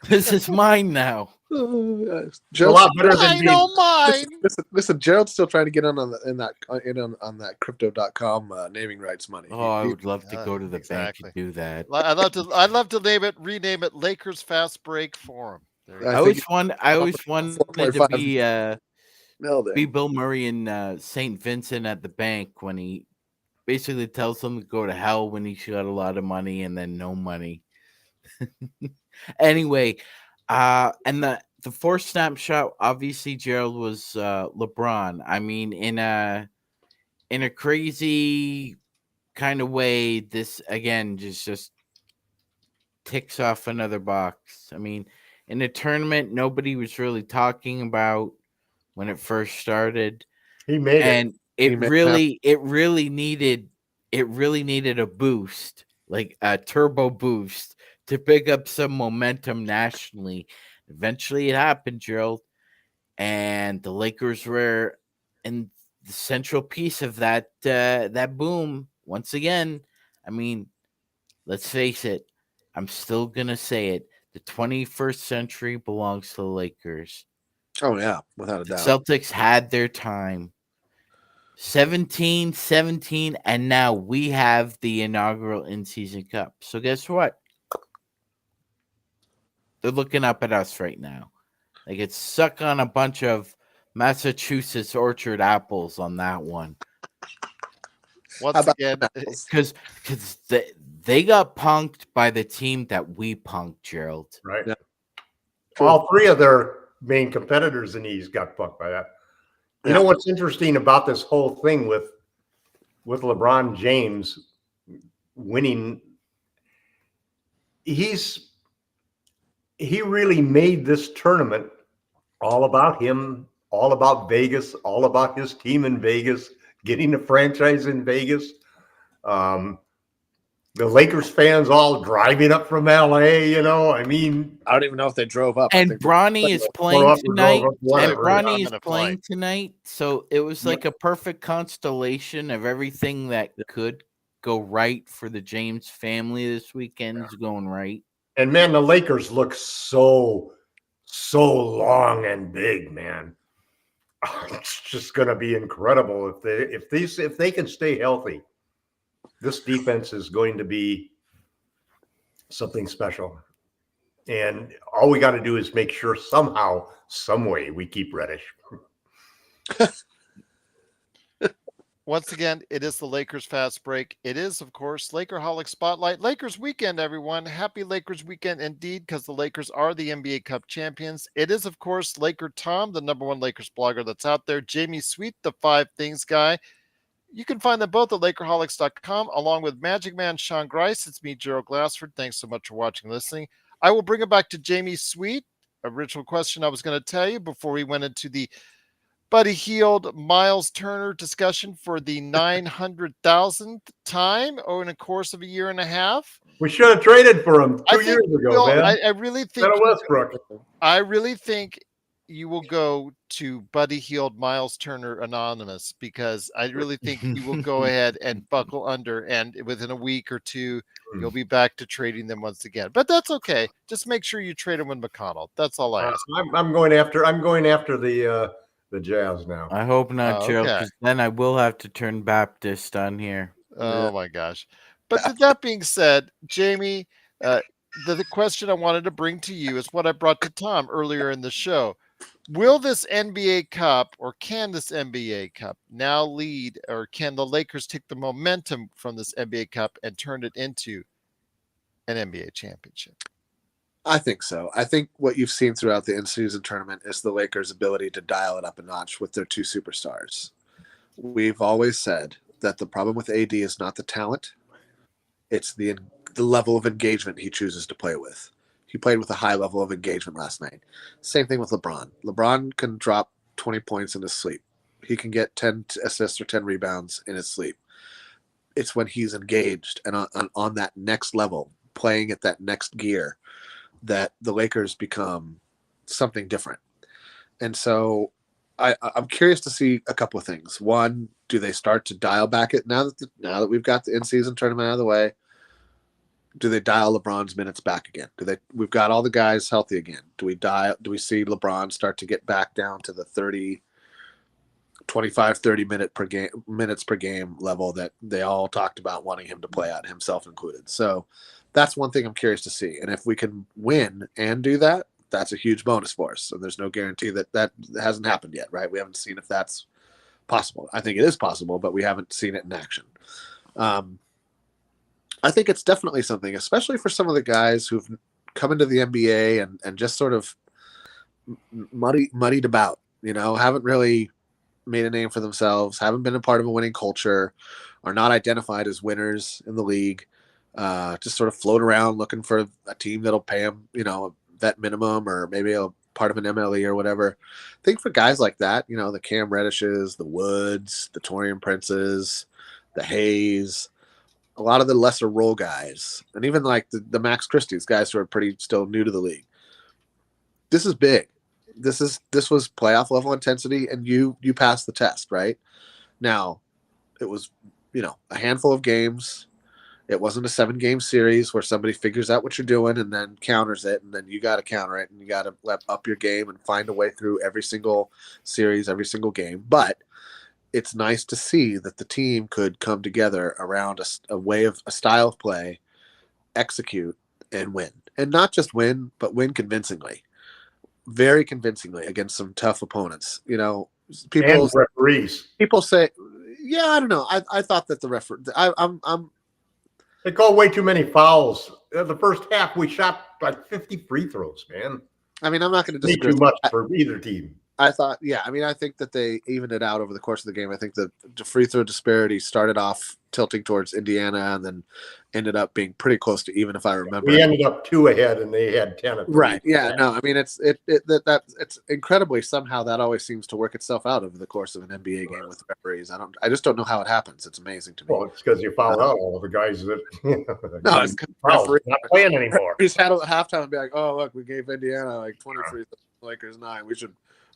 S4: This is mine now.
S3: Gerald's
S2: a lot better than
S1: mine.
S3: Listen, Gerald's still trying to get on that crypto.com naming rights money.
S4: Oh, I would love to go to the bank and do that.
S1: I'd love to rename it Lakers Fast Break Forum.
S4: I always wanted to be Bill Murray and St. Vincent at the bank when he basically tells them to go to hell when he's got a lot of money and then no money. Anyway, and the fourth snapshot, obviously, Gerald, was LeBron. I mean, in a crazy kind of way, this again just ticks off another box. I mean, in a tournament nobody was really talking about when it first started.
S2: He made it.
S4: And it really needed a boost, like a turbo boost, to pick up some momentum nationally. Eventually it happened, Gerald, and the Lakers were in the central piece of that boom once again. I mean, let's face it, I'm still gonna say it, the 21st century belongs to the Lakers.
S3: Oh yeah, without a doubt.
S4: Celtics had their time. 17, and now we have the inaugural in-season cup. So guess what? They're looking up at us right now. They get suck on a bunch of Massachusetts orchard apples on that one.
S1: Once again,
S4: because they got punked by the team that we punked, Gerald.
S2: Right. Yeah. All three of their main competitors in the East got punked by that. You know what's interesting about this whole thing with LeBron James winning? He really made this tournament all about him, all about Vegas, all about his team in Vegas, getting a franchise in Vegas. The Lakers fans all driving up from LA, I mean,
S3: I don't even know if they drove up.
S4: And Bronny is playing tonight. So it was like a perfect constellation of everything that could go right for the James family this weekend's going right.
S2: And man, the Lakers look so long and big, man. It's just going to be incredible if they can stay healthy. This defense is going to be something special. And all we got to do is make sure somehow, some way we keep Reddish.
S1: Once again, it is the Lakers Fast Break. It is, of course, Lakerholics Spotlight. Lakers weekend, everyone. Happy Lakers weekend indeed, because the Lakers are the NBA Cup champions. It is, of course, Laker Tom, the #1 Lakers blogger that's out there. Jamie Sweet, the 5 Things guy. You can find them both at Lakerholics.com, along with Magic Man Sean Grice. It's me, Gerald Glassford. Thanks so much for watching and listening. I will bring it back to Jamie Sweet. Original question I was going to tell you before we went into the Buddy Hield, Miles Turner discussion for the 900,000th time in a course of a year and a half.
S2: We should have traded for him 2 years ago, man.
S1: I really think
S2: Westbrook.
S1: I really think you will go to Buddy Hield, Miles Turner Anonymous, because I really think you will go ahead and buckle under, and within a week or two, you'll be back to trading them once again. But that's okay. Just make sure you trade them with McConnell. That's all I ask.
S2: I'm going after the Jazz now.
S4: I hope not, Gerald,
S1: okay.
S4: because then I will have to turn Baptist on here.
S1: Oh my gosh. But that being said, Jamie, the question I wanted to bring to you is what I brought to Tom earlier in the show. Will this NBA Cup, or can this NBA Cup now lead, or can the Lakers take the momentum from this NBA Cup and turn it into an NBA championship?
S3: I think so. I think what you've seen throughout the in-season tournament is the Lakers' ability to dial it up a notch with their two superstars. We've always said that the problem with AD is not the talent, it's the level of engagement he chooses to play with. He played with a high level of engagement last night. Same thing with LeBron. LeBron can drop 20 points in his sleep. He can get 10 assists or 10 rebounds in his sleep. It's when he's engaged and on that next level, playing at that next gear, that the Lakers become something different. And so I'm curious to see a couple of things. One, do they start to dial back it now that we've got the in-season tournament out of the way? Do they dial LeBron's minutes back again? We've got all the guys healthy again. Do we see LeBron start to get back down to the 30 minutes per game level that they all talked about wanting him to play at, himself included? So that's one thing I'm curious to see. And if we can win and do that, that's a huge bonus for us. And there's no guarantee that hasn't happened yet, right? We haven't seen if that's possible. I think it is possible, but we haven't seen it in action. I think it's definitely something, especially for some of the guys who've come into the NBA and just sort of muddied about, haven't really made a name for themselves, haven't been a part of a winning culture, are not identified as winners in the league, just sort of float around looking for a team that'll pay them, a vet minimum or maybe a part of an MLE or whatever. I think for guys like that, the Cam Reddishes, the Woods, the Taurean Princes, the Hayes, a lot of the lesser role guys, and even like the Max Christie's, guys who are pretty still new to the league. This is big. This was playoff level intensity, and you passed the test, right? Now, it was, a handful of games. It wasn't a 7-game series where somebody figures out what you're doing and then counters it, and then you got to counter it, and you got to up your game and find a way through every single series, every single game. But it's nice to see that the team could come together around a style of play, execute, and win. And not just win, but win convincingly. Very convincingly against some tough opponents.
S2: And referees.
S3: People say, yeah, I don't know. I thought that the referee,
S2: they called way too many fouls. The first half, we shot like 50 free throws, man.
S3: I mean, I'm not going to disagree.
S2: Too much for either team.
S3: I thought, I think that they evened it out over the course of the game. I think the free throw disparity started off tilting towards Indiana and then ended up being pretty close to even, if I remember.
S2: We ended up 2 ahead and they had 10 at the
S3: right. Yeah. No, I mean, it's incredibly, somehow that always seems to work itself out over the course of an NBA game with referees. I just don't know how it happens. It's amazing to me.
S2: Well, it's because you fouled out all of the guys that
S3: no, it's
S2: not playing anymore.
S3: He's had at halftime and be like, oh, look, we gave Indiana like 23, Lakers 9.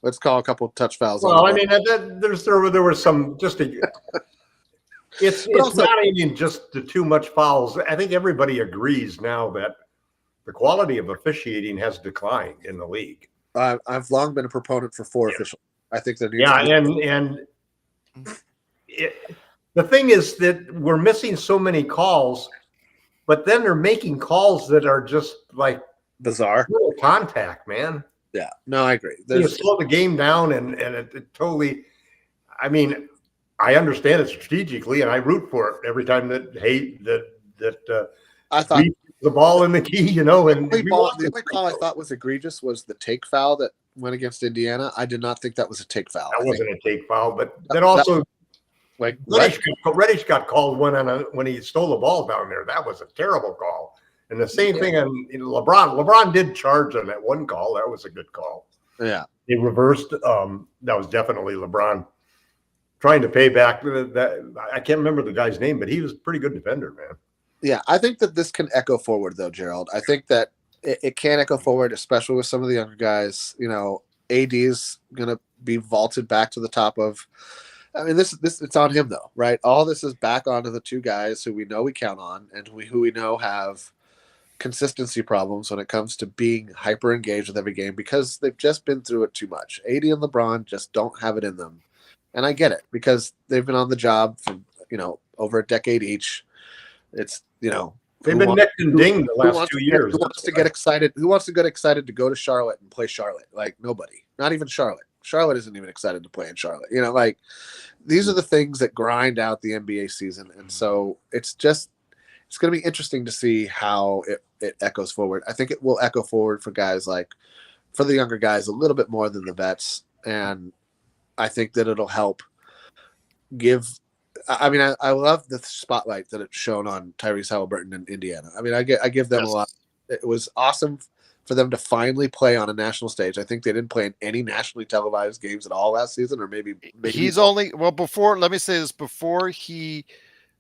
S3: Let's call a couple of touch fouls.
S2: Well, I mean, there were some it's also not even just the too much fouls. I think everybody agrees now that the quality of officiating has declined in the league.
S3: I've long been a proponent for 4 officials. I think they're
S2: the thing is that we're missing so many calls, but then they're making calls that are just like
S3: bizarre
S2: contact, man.
S3: Yeah, no, I agree.
S2: You slow the game down, and it totally. I mean, I understand it strategically, and I root for it every time that
S3: I thought
S2: the ball in the key, And the
S3: only call I thought was egregious was the take foul that went against Indiana. I did not think that was a take foul.
S2: That wasn't a take foul, but that also
S3: Like
S2: Reddish got called when he stole the ball down there. That was a terrible call. And the same thing on LeBron. LeBron did charge on that one call. That was a good call.
S3: Yeah.
S2: He reversed. That was definitely LeBron trying to pay back. That I can't remember the guy's name, but he was a pretty good defender, man.
S3: Yeah, I think that this can echo forward, though, Gerald. I think that it can echo forward, especially with some of the younger guys. AD is going to be vaulted back to the top of. I mean, this it's on him though, right? All this is back onto the two guys who we know we count on and who we know have consistency problems when it comes to being hyper engaged with every game because they've just been through it too much. AD and LeBron just don't have it in them, and I get it because they've been on the job for over a decade each. It's
S2: they've been neck and ding the last 2 years.
S3: Who wants to get excited? Who wants to get excited to go to Charlotte and play Charlotte? Like nobody, not even Charlotte. Charlotte isn't even excited to play in Charlotte. Like these are the things that grind out the NBA season. And so it's going to be interesting to see how it echoes forward. I think it will echo forward for guys for the younger guys a little bit more than the vets. And I think that it'll help I love the spotlight that it's shown on Tyrese Halliburton in Indiana. I mean, I give them a lot. It was awesome for them to finally play on a national stage. I think they didn't play in any nationally televised games at all last season, or maybe
S1: he's only let me say this, before he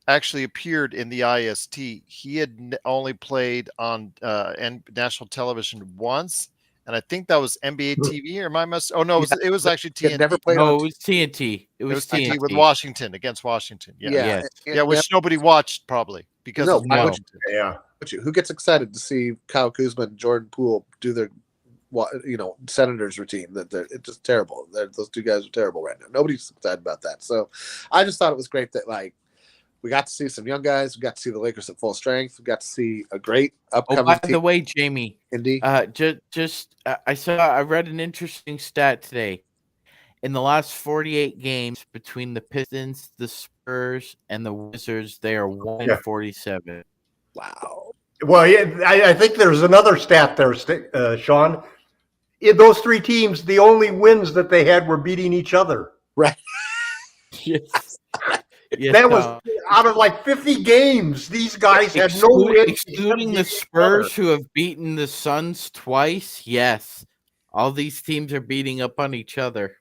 S1: actually appeared in the IST, he had only played on national television once, and I think that was NBA TV. Or it was actually TNT.
S3: Never played.
S4: No, it was TNT. It was TNT
S1: with Washington, against Washington.
S3: Yeah,
S1: which nobody watched probably because of Washington.
S2: Yeah.
S3: Who gets excited to see Kyle Kuzma and Jordan Poole do their, Senators routine? It's just terrible. Those two guys are terrible right now. Nobody's excited about that. So, I just thought it was great that we got to see some young guys. We got to see the Lakers at full strength. We got to see a great upcoming.
S4: By the way, Jamie,
S3: Indy.
S4: I read an interesting stat today. In the last 48 games between the Pistons, the Spurs, and the Wizards, they are 1-47.
S3: Wow.
S2: Well, yeah, I think there's another stat there, Sean. In those three teams, the only wins that they had were beating each other.
S3: Right.
S4: Yes.
S2: That was out of 50 games. These guys had no wins.
S4: Excluding the Spurs, who have beaten the Suns twice. Yes. All these teams are beating up on each other.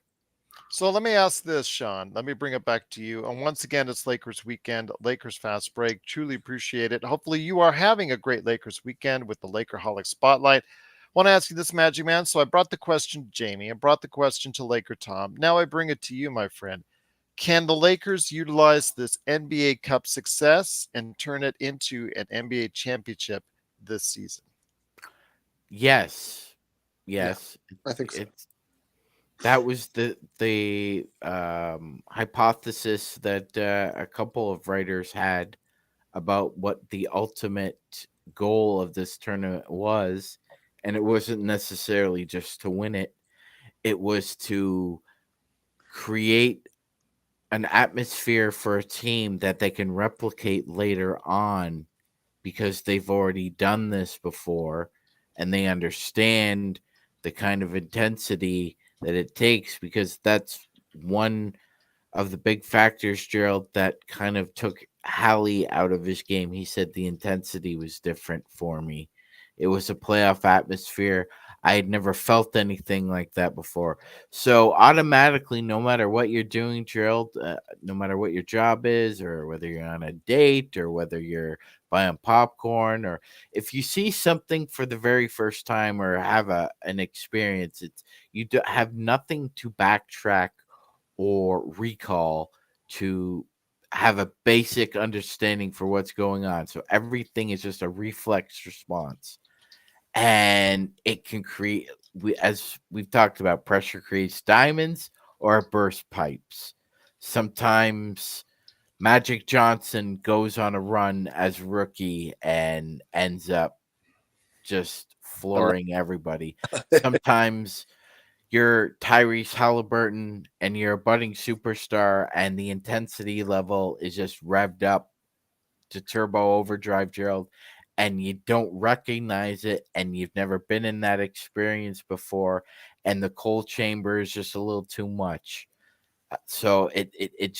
S1: So let me ask this, Sean. Let me bring it back to you. And once again, it's Lakers weekend, Lakers Fast Break. Truly appreciate it. Hopefully you are having a great Lakers weekend with the Lakerholics Spotlight. I want to ask you this, Magic Man. So I brought the question to Jamie. I brought the question to Laker Tom. Now I bring it to you, my friend. Can the Lakers utilize this NBA Cup success and turn it into an NBA championship this season?
S4: Yes.
S3: Yeah, I think so.
S4: That was the hypothesis that a couple of writers had about what the ultimate goal of this tournament was. And it wasn't necessarily just to win it. It was to create an atmosphere for a team that they can replicate later on because they've already done this before and they understand the kind of intensity that it takes, because that's one of the big factors, Gerald, that kind of took Hallie out of his game. He said the intensity was different for me. It was a playoff atmosphere. I had never felt anything like that before. So automatically, no matter what you're doing, Gerald, no matter what your job is, or whether you're on a date, or whether you're buying popcorn, or if you see something for the very first time or have an experience, you have nothing to backtrack or recall to have a basic understanding for what's going on. So everything is just a reflex response. And it can create, as we've talked about, pressure creates diamonds or burst pipes. Sometimes Magic Johnson goes on a run as rookie and ends up just flooring everybody. Sometimes you're Tyrese Halliburton and you're a budding superstar and the intensity level is just revved up to turbo overdrive, Gerald, and you don't recognize it and you've never been in that experience before, and the cold chamber is just a little too much. So it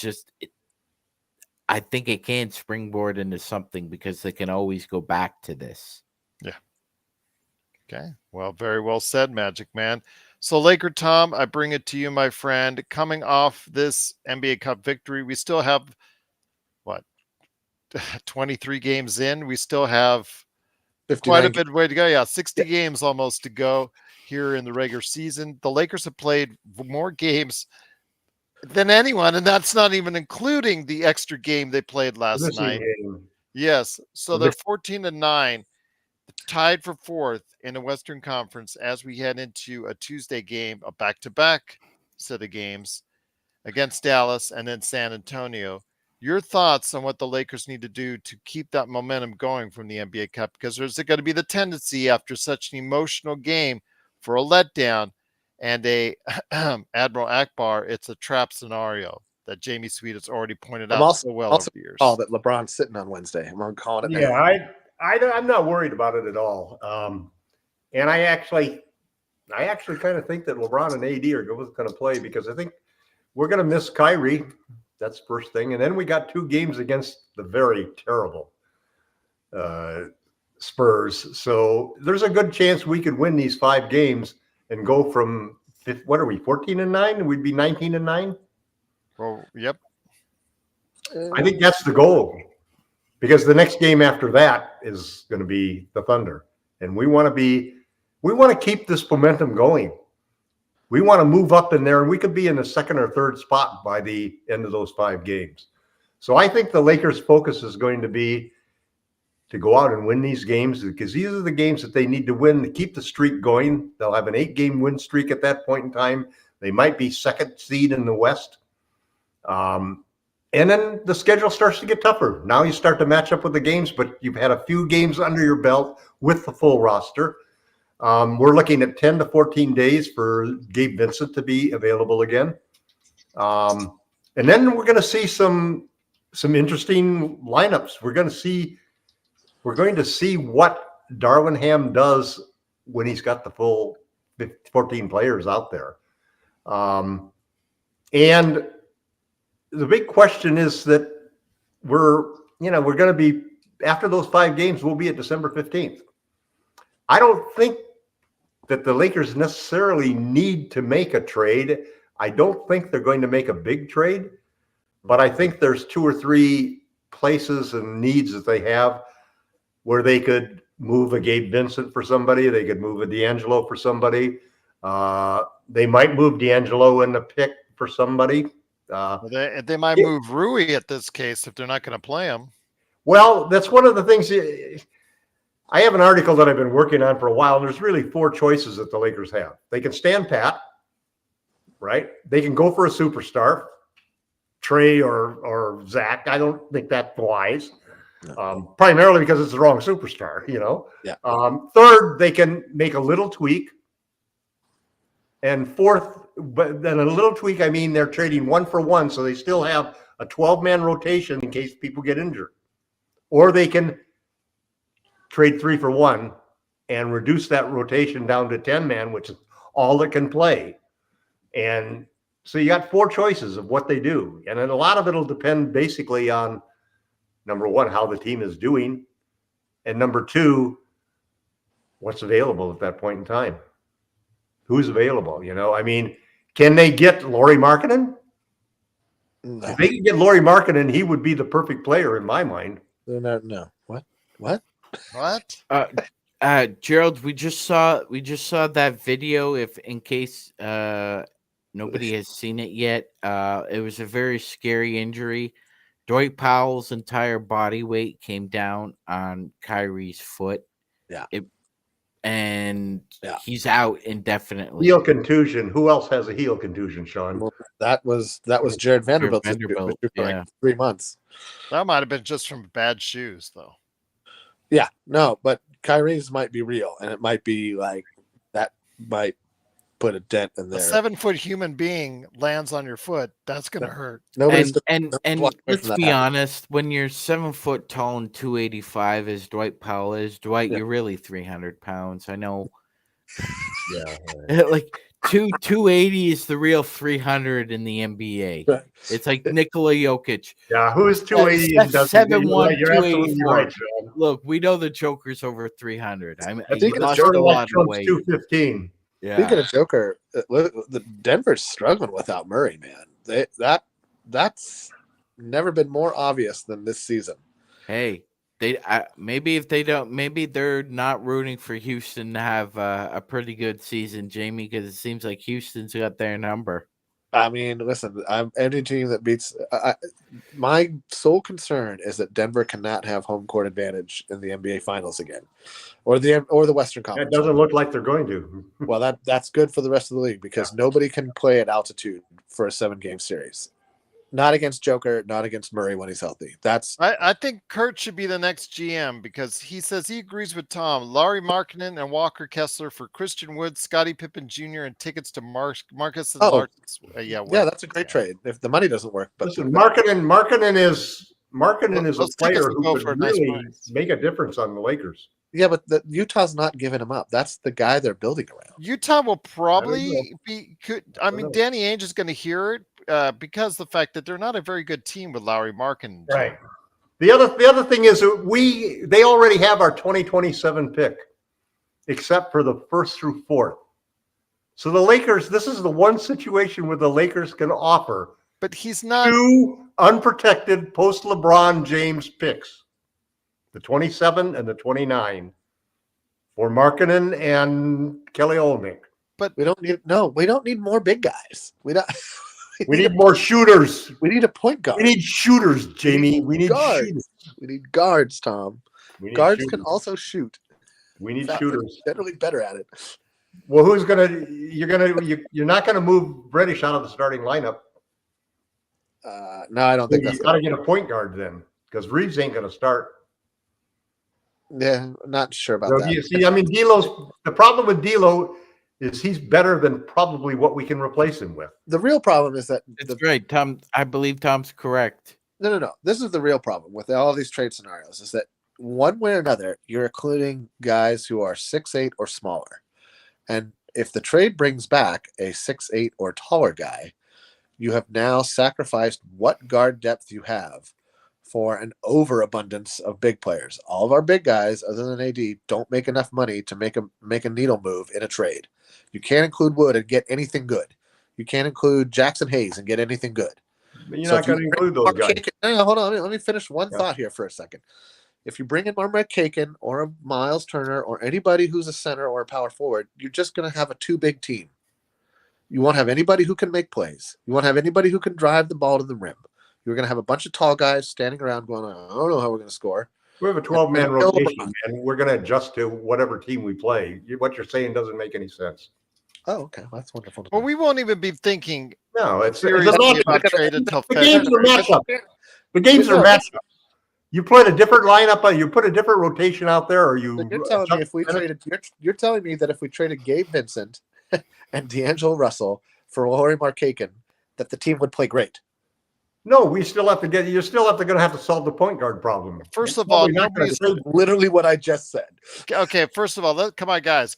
S4: I think it can springboard into something because they can always go back to this.
S1: Yeah. Okay. Well, very well said, Magic Man. So, Laker Tom, I bring it to you, my friend. Coming off this NBA Cup victory, we still have what 23 games in. We still have quite a bit of way to go. Yeah, 60 games almost to go here in the regular season. The Lakers have played more games than anyone, and that's not even including the extra game they played last night. Yes, so they're 14-9, tied for fourth in the Western Conference as we head into a Tuesday game, a back-to-back set of games against Dallas and then San Antonio. Your thoughts on what the Lakers need to do to keep that momentum going from the NBA Cup? Because there's going to be the tendency after such an emotional game for a letdown and a Admiral Akbar, it's a trap scenario that Jamie Sweet has already pointed out so well over the years.
S3: Oh, that LeBron's sitting on Wednesday. I'm calling it.
S2: Yeah, I'm not worried about it at all. And I actually kind of think that LeBron and AD are going to play because I think we're going to miss Kyrie. That's the first thing. And then we got 2 games against the very terrible Spurs. So there's a good chance we could win these 5 games and go from, what are we, 14-9? We'd be 19-9?
S1: Well, yep.
S2: I think that's the goal. Because the next game after that is going to be the Thunder. And we want to keep this momentum going. We want to move up in there, and we could be in the second or third spot by the end of those 5 games. So I think the Lakers' focus is going to be to go out and win these games because these are the games that they need to win to keep the streak going. They'll have an 8-game win streak at that point in time. They might be second seed in the West. And then the schedule starts to get tougher. Now you start to match up with the games, but you've had a few games under your belt with the full roster. We're looking at 10 to 14 days for Gabe Vincent to be available again. And then we're going to see some interesting lineups. We're going to see what Darvin Ham does when he's got the full 14 players out there. And the big question is that we're going to be, after those 5 games, we'll be at December 15th. I don't think that the Lakers necessarily need to make a trade. I don't think they're going to make a big trade, but I think there's 2 or 3 places and needs that they have where they could move a Gabe Vincent for somebody. They could move a D'Angelo for somebody. They might move D'Angelo in the pick for somebody.
S1: They might move Rui at this case if they're not going to play him.
S2: Well, that's one of the things. I have an article that I've been working on for a while, and there's really 4 choices that the Lakers have. They can stand pat, right? They can go for a superstar, Trey or Zach. I don't think that's wise, primarily because it's the wrong superstar,
S3: Yeah.
S2: Third, they can make a little tweak. And fourth, but then a little tweak, I mean, they're trading 1 for 1, so they still have a 12-man rotation in case people get injured. Or they can trade 3 for 1 and reduce that rotation down to 10-man, which is all that can play. And so you got 4 choices of what they do. And then a lot of it will depend basically on, number 1, how the team is doing. And number 2, what's available at that point in time. Who's available? I mean, can they get Lauri Markkanen?
S3: No.
S2: If they can get Lauri Markkanen, he would be the perfect player in my mind.
S3: No. What?
S4: Gerald, we just saw that video. If in case nobody has seen it yet, it was a very scary injury. Dwight Powell's entire body weight came down on Kyrie's foot.
S3: Yeah.
S4: He's out indefinitely.
S2: Heel contusion. Who else has a heel contusion, Sean?
S3: Well, that was Jared Vanderbilt.
S4: Yeah.
S3: 3 months.
S1: That might have been just from bad shoes, though.
S3: Yeah, no, but Kyrie's might be real, and it might be like that might put a dent in there.
S1: A 7-foot human being lands on your foot. That's going to hurt.
S4: And let's be honest, when you're 7 foot tall and 285 as Dwight Powell is, Dwight, you're really 300 pounds. I know.
S2: Yeah.
S4: Like 280 is the real 300 in the NBA. It's like Nikola Jokic.
S2: Yeah, who is 280 and doesn't
S4: 7'1",
S2: You're absolutely
S4: 284.
S2: right, Sean.
S4: Look, we know the Joker's over 300. I mean,
S3: I
S4: he
S3: think
S4: lost
S2: Sort
S4: a
S2: of like
S4: lot of
S2: Trump's
S4: weight.
S2: 215.
S3: Speaking
S4: Yeah.
S3: of Joker, the Denver's struggling without Murray, man. That's never been more obvious than this season.
S4: Hey, maybe if they don't, maybe they're not rooting for Houston to have a pretty good season, Jamie, because it seems like Houston's got their number.
S3: I mean, listen, I'm any team that beats. My sole concern is that Denver cannot have home court advantage in the NBA Finals again, or the Western
S2: That
S3: Conference.
S2: doesn't look like they're going to.
S3: Well, that's good for the rest of the league because nobody can play at altitude for a 7-game series. Not against Joker, not against Murray when he's healthy.
S1: I think Kurt should be the next GM because he says he agrees with Tom. Laurie Markkinen and Walker Kessler for Christian Wood, Scottie Pippen Jr., and tickets to Marcus and Larkins.
S3: Yeah, that's a great trade if the money doesn't work. But
S2: listen, Markkinen is a
S1: those tickets
S2: player
S1: will
S2: who
S1: go
S2: could
S1: for a nice
S2: really
S1: price.
S2: make a difference on the Lakers.
S3: yeah, but Utah's not giving him up. That's the guy they're building around.
S1: Utah will probably
S2: know.
S1: Danny Ainge is going to hear it because the fact that they're not a very good team with Lowry Markkinen.
S2: Right. The other thing is they already have our 2027 pick, except for the 1st through 4th. So the Lakers, this is the one situation where the Lakers can offer
S1: But he's not.
S2: 2 unprotected post LeBron James picks, the 27 and the 29, for Markkinen and Kelly Olynyk.
S1: But
S3: We don't need more big guys. We don't.
S2: We need more shooters.
S3: We need a point guard.
S2: We need shooters, Jamie. We need
S3: guards.
S2: shooters.
S3: We need guards, Tom.
S2: We need
S3: Guards
S2: shooters.
S3: can also shoot.
S2: We need
S3: In fact,
S2: shooters.
S3: they're generally better at it.
S2: Well, you're not gonna move Reddish out of the starting lineup.
S3: No, I don't think
S2: You
S3: that's.
S2: got to get a point guard then, because Reeves ain't gonna start.
S3: Yeah, not sure about
S2: So
S3: that.
S2: you see, I mean, the problem with D'Lo is he's better than probably what we can replace him with.
S3: The real problem is that
S4: It's right, Tom. I believe Tom's correct.
S3: no. This is the real problem with all these trade scenarios is that one way or another, you're including guys who are 6'8" or smaller. And if the trade brings back a 6'8" or taller guy, you have now sacrificed what guard depth you have for an overabundance of big players. All of our big guys, other than AD, don't make enough money to make a needle move in a trade. You can't include Wood and get anything good. You can't include Jackson Hayes and get anything good.
S2: But you're not going to include those guys.
S3: No, hold on. Let me finish one thought here for a second. If you bring in Mark Kakin or a Miles Turner or anybody who's a center or a power forward, you're just going to have a too big team. You won't have anybody who can make plays. You won't have anybody who can drive the ball to the rim. You're going to have a bunch of tall guys standing around going, I don't know how we're going to score.
S2: We have a 12-man rotation, and we're going to adjust to whatever team we play. What you're saying doesn't make any sense.
S3: Oh, okay. That's wonderful.
S1: Well, we won't even be thinking
S2: No, it's a
S1: seriously about
S2: matchup.
S1: trade until
S2: The games are
S1: February.
S2: matchup. The games are matchup. You played a different lineup, you put a different rotation out there, or you.
S3: You're telling me if we traded, you're telling me that if we traded Gabe Vincent and D'Angelo Russell for Lauri Markkanen, that the team would play great.
S2: No, we still have to get. You're still going to have to solve the point guard problem.
S1: First of all,
S3: That's literally what I just said.
S1: okay. First of all, come on, guys.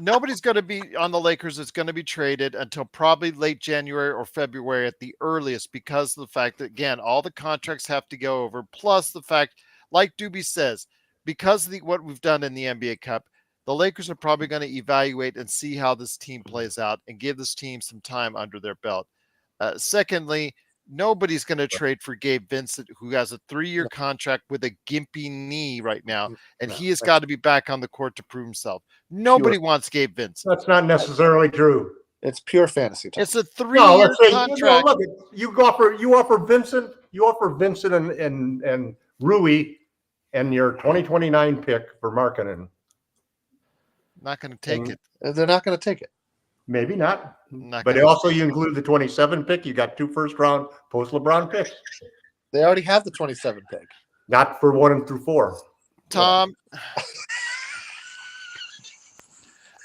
S1: Nobody's going to be on the Lakers. It's going to be traded until probably late January or February at the earliest, because of the fact that, again, all the contracts have to go over. Plus the fact, like Doobie says, because of what we've done in the NBA Cup, the Lakers are probably going to evaluate and see how this team plays out and give this team some time under their belt. Secondly, nobody's going to trade for Gabe Vincent, who has a 3-year contract with a gimpy knee right now, and he has got to be back on the court to prove himself. Nobody wants Gabe Vincent.
S2: That's not necessarily true.
S3: It's pure fantasy.
S1: It's a 3-year contract.
S2: Look, you offer Vincent, and Rui, and your 2029 pick for Markkanen.
S1: Not going to take it.
S3: They're not going to take it.
S2: Maybe not.
S1: Not
S2: But
S1: gonna
S2: also, you include the 27 pick. You got 2 first-round post-LeBron picks.
S3: They already have the 27 pick.
S2: Not for 1 through 4.
S1: Tom.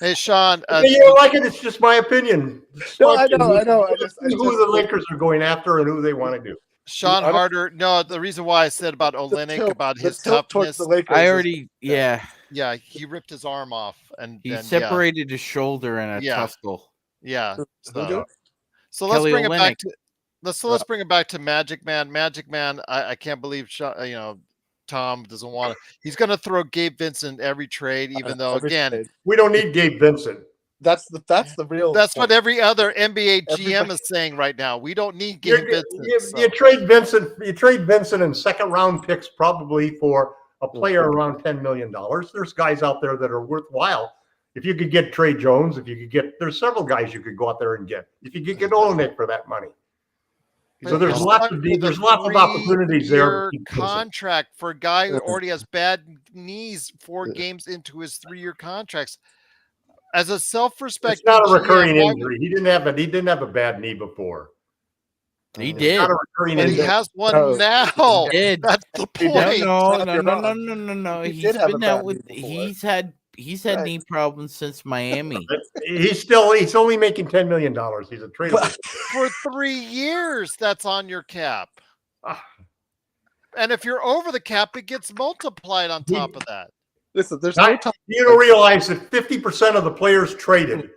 S1: Hey, Sean.
S2: You don't like it? It's just my opinion.
S3: No, I know. I just
S2: who the Lakers are going after and who they want to do.
S1: Sean Harder. No, the reason why I said about Olynyk, about his toughness.
S4: I already,
S1: yeah, he ripped his arm off and
S4: he separated his shoulder in a tussle.
S1: Yeah.
S3: Who do it?
S1: So let's
S4: Kelly
S1: bring it back
S4: Olynyk.
S1: to let's bring it back to Magic Man. Magic Man, I can't believe Tom doesn't want to. He's going to throw Gabe Vincent every trade, even though
S3: Every
S1: again
S3: trade.
S2: We don't need Gabe Vincent.
S3: That's the real.
S1: that's
S3: point.
S1: what every other NBA GM
S3: Everybody-
S1: is saying right now. We don't need
S2: You,
S1: Gabe Vincent.
S2: you,
S1: so.
S2: you trade Vincent. You trade Vincent in second round picks probably for a player around $10 million. There's guys out there that are worthwhile. If you could get Trey Jones, there's several guys you could go out there and get. If you could get Olenek for that money. So
S1: But
S2: there's
S1: you're
S2: lots
S1: stuck
S2: of
S1: with a
S2: opportunities there.
S1: 3-year contract for a guy who already has bad knees 4 games into his 3-year contracts. As a self-respecting,
S2: It's not a recurring
S1: GM,
S2: injury. He didn't have a bad knee before.
S4: He
S2: It's
S4: did.
S2: not a recurring
S1: but he
S2: injury.
S1: has one
S3: No,
S1: now.
S4: He did.
S1: That's the
S3: He did.
S1: point.
S4: No.
S3: He
S4: He's
S3: did have a
S4: been out
S3: bad
S4: with.
S3: knee before.
S4: He's had
S3: Right.
S4: knee problems since Miami.
S2: He's only making $10 million. He's a tradable.
S1: For 3 years, that's on your cap.
S2: Ah.
S1: And if you're over the cap, it gets multiplied on top of that.
S3: Listen, there's no time.
S2: You don't realize that 50% of the players traded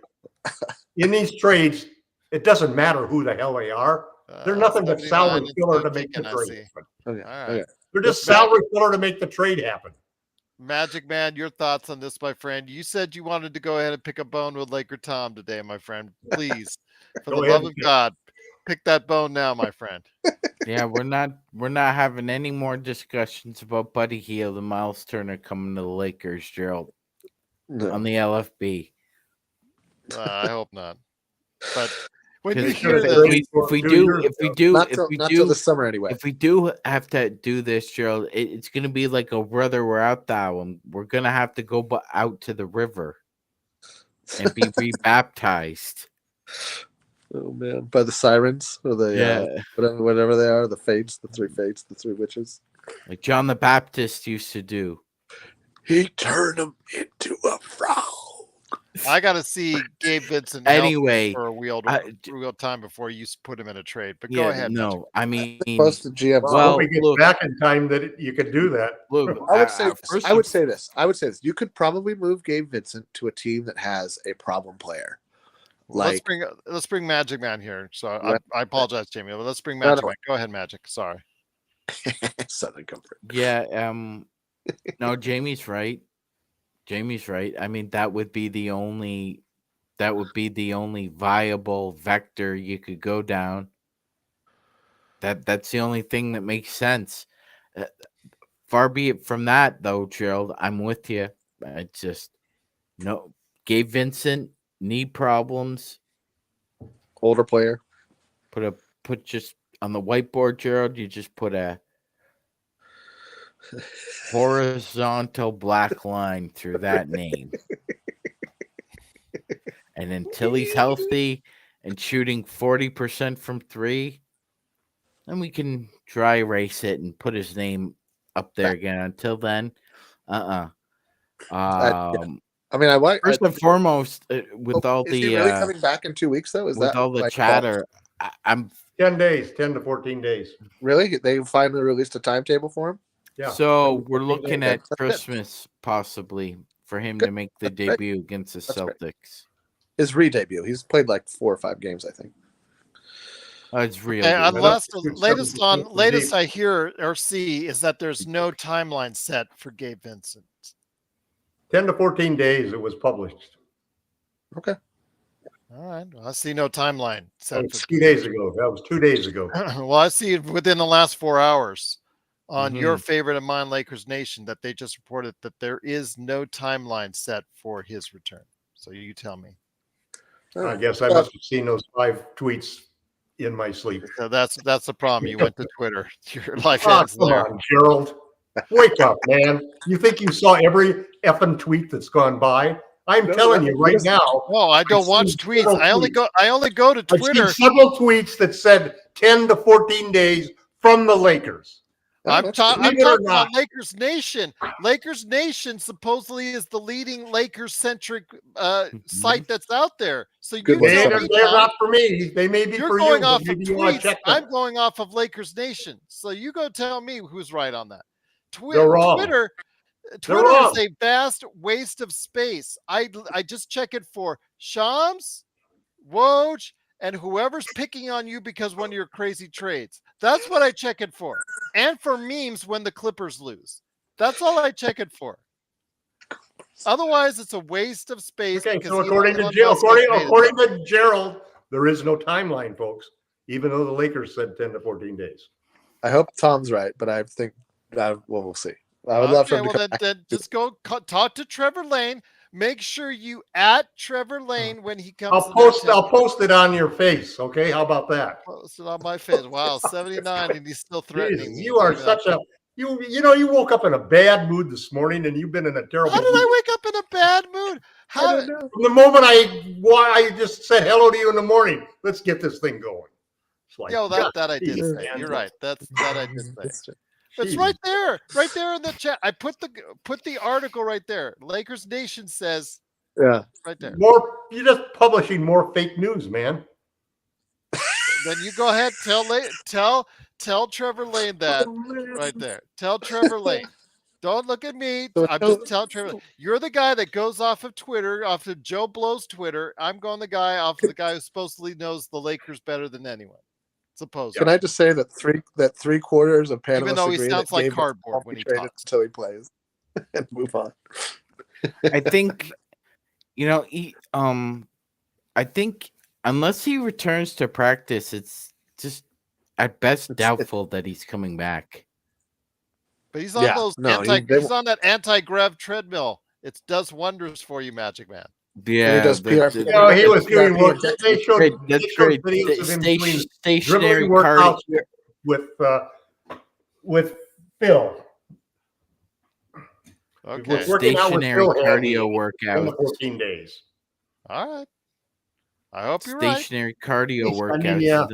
S2: in these trades, it doesn't matter who the hell they are. They're nothing but
S1: 79
S2: salary
S1: and
S2: filler
S1: still
S2: to make the
S1: kicking, I
S2: trade
S1: see.
S2: happen.
S3: Okay.
S1: All right.
S3: Okay.
S2: They're just salary filler to make the trade happen.
S1: Magic Man, your thoughts on this, my friend? You said you wanted to go ahead and pick a bone with Laker Tom today, my friend. Please, for
S2: Go
S1: the
S2: ahead
S1: love
S2: and
S1: of
S2: pick.
S1: God, pick that bone now, my friend.
S4: Yeah, we're not having any more discussions about Buddy Hield and Miles Turner coming to the Lakers, Gerald,
S3: No.
S4: on the LFB.
S1: I hope not. But when you
S4: Because
S1: hear
S2: they
S1: this,
S2: trade
S4: if we do,
S3: Not till the summer anyway.
S4: if we do have to do this, Gerald, it's gonna be like a brother we're out thou, and we're gonna have to go out to the river and be rebaptized.
S3: Oh man, by the sirens or the whatever they are, the fates, the 3 fates, the 3 witches.
S4: Like John the Baptist used to do.
S3: He turned them into a frog.
S1: I got to see Gabe Vincent
S4: Anyway,
S1: for a real time before you put him in a trade. But go
S4: yeah,
S1: ahead. Magic.
S4: no, I mean,
S3: Most of GMs.
S2: Well,
S4: Well,
S2: we get
S4: look-
S2: back in time that you could do that.
S4: look,
S3: I would say
S4: first
S3: I would say this. You could probably move Gabe Vincent to a team that has a problem player.
S1: Let's
S3: Like
S1: bring Magic Man here. So
S3: Right.
S1: I apologize, Jamie, but let's bring
S3: No,
S1: Magic
S3: no.
S1: Man. Go ahead, Magic. Sorry.
S3: Southern Comfort.
S4: Yeah, no, Jamie's right. I mean, that would be the only viable vector you could go down. That's the only thing that makes sense. Far be it from that, though, Gerald. I'm with you. It's just no. Gabe Vincent, knee problems.
S3: Older player.
S4: Put just on the whiteboard, Gerald. You just put a horizontal black line through that name. And until he's healthy and shooting 40% from 3, then we can dry erase it and put his name up there again. Until then,
S3: I mean, I like
S4: first and foremost, with all
S3: is
S4: the
S3: he really coming back in 2 weeks though? Is
S4: with
S3: that
S4: all the
S3: like,
S4: chatter, I'm
S2: 10 days, 10 to 14 days.
S3: really? They finally released a timetable for him.
S2: Yeah.
S4: so we're
S2: 14
S4: looking
S2: days.
S4: at Christmas possibly for him
S3: Good.
S4: to make the
S3: That's great.
S4: debut against the
S3: That's great.
S4: Celtics.
S3: His re-debut. He's played like 4 or 5 games, I think.
S4: It's real.
S1: Okay,
S4: good.
S1: unless
S2: That's
S1: the
S2: good
S1: latest
S2: stuff.
S1: latest I hear or see is that there's no timeline set for Gabe Vincent.
S2: 10 to 14 days it was published.
S3: Okay.
S1: All right. Well, I see no timeline
S2: That
S1: set
S2: was
S1: for
S2: 2 days ago. That was 2 days ago.
S1: well, I see it within the last 4 hours on your
S4: Mhm.
S1: favorite of mine, Lakers Nation, that they just reported that there is no timeline set for his return. So you tell me.
S2: I guess I must have seen those 5 tweets in my sleep.
S1: So that's the problem. You went to Twitter. Your life
S2: Oh,
S1: ends
S2: come
S1: there.
S2: on, Gerald. Wake up, man. You think you saw every effing tweet that's gone by? I'm
S3: No,
S2: telling
S3: no,
S2: you right now.
S1: No, I don't
S2: I've
S1: watch
S2: seen
S1: tweets.
S2: several
S1: I only go to
S2: I've
S1: Twitter.
S2: seen several tweets that said 10 to 14 days from the Lakers.
S1: I'm talking
S2: Believe it or
S1: about
S2: not.
S1: Lakers Nation. Lakers Nation supposedly is the leading Lakers-centric site that's out there. So you
S3: Good one.
S1: tell
S2: They're
S1: me,
S2: they're
S1: Tom,
S2: not for me. They may be
S1: you're
S2: for
S1: going
S2: you.
S1: off
S2: but
S1: of
S2: maybe you want to
S1: tweets.
S2: check them.
S1: I'm going off of Lakers Nation. So you go tell me who's right on that.
S2: They're wrong.
S1: Twitter
S2: wrong.
S1: is a vast waste of space. I just check it for Shams, Woj, and whoever's picking on you because one of your crazy trades. That's what I check it for. And for memes when the Clippers lose. That's all I check it for. Otherwise, it's a waste of space.
S2: Okay,
S1: because
S2: so according to Gerald, there is no timeline, folks. Even though the Lakers said 10 to 14 days.
S3: I hope Tom's right, but I think that we'll see. I would love for him to come back.
S1: Then just go talk to Trevor Lane. Make sure you at Trevor Lane when he comes.
S2: I'll post it on your face. Okay, how about that?
S1: Post it on my face. Wow, 79, and he's still threatening me.
S2: You are such a you woke up in a bad mood this morning, and you've been in a terrible.
S1: How did I wake up in a bad mood? How?
S2: From the moment I just said hello to you in the morning. Let's get this thing going. It's like,
S1: that I did say. You're right. That I did say. It's right there in the chat. I put the article right there. Lakers Nation says,
S3: yeah,
S1: right there.
S2: You're just publishing more fake news, man.
S1: Then you go ahead, tell Trevor Lane that right there. Tell Trevor Lane. Don't look at me. I'm just telling Trevor Lane. You're the guy that goes off of Twitter, off of Joe Blow's Twitter. I'm going off of the guy who supposedly knows the Lakers better than anyone. Supposedly.
S3: Can I just say that three quarters of panelists
S1: even though he
S3: agree
S1: sounds
S3: that
S1: like
S3: Gabe
S1: cardboard when he talks
S3: until he plays, and move on.
S4: I think, I think unless he returns to practice, it's just at best doubtful that he's coming back.
S1: But he's on he's on that anti-grav treadmill. It does wonders for you, Magic Man.
S3: Yeah, he was
S2: doing work. They showed videos of him doing
S4: stationary
S2: workouts with Phil.
S1: Okay.
S4: Stationary cardio workout.
S2: 14 days.
S1: All right. I hope you're
S4: stationary cardio workouts.
S2: Yeah.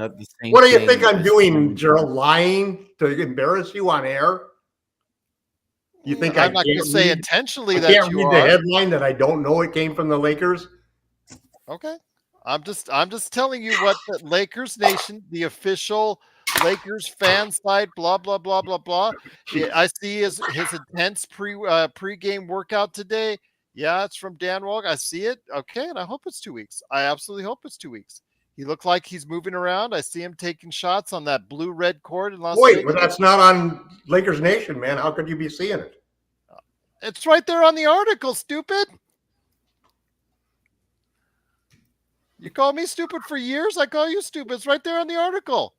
S2: What do you think I'm doing, Gerald? Lying to embarrass you on air? You think
S1: I'm not going to say intentionally that
S2: you are? The headline that I don't know it came from the Lakers.
S1: Okay, I'm just telling you what the Lakers Nation, the official Lakers fan site, blah blah blah blah blah. I see his intense pre-game workout today. Yeah, it's from Dan Walk. I see it. Okay, and I hope it's 2 weeks. I absolutely hope it's 2 weeks. He looked like he's moving around. I see him taking shots on that blue-red court in Las Vegas.
S2: But that's not on Lakers Nation, man. How could you be seeing it?
S1: It's right there on the article, stupid. You call me stupid for years, I call you stupid. It's right there on the article.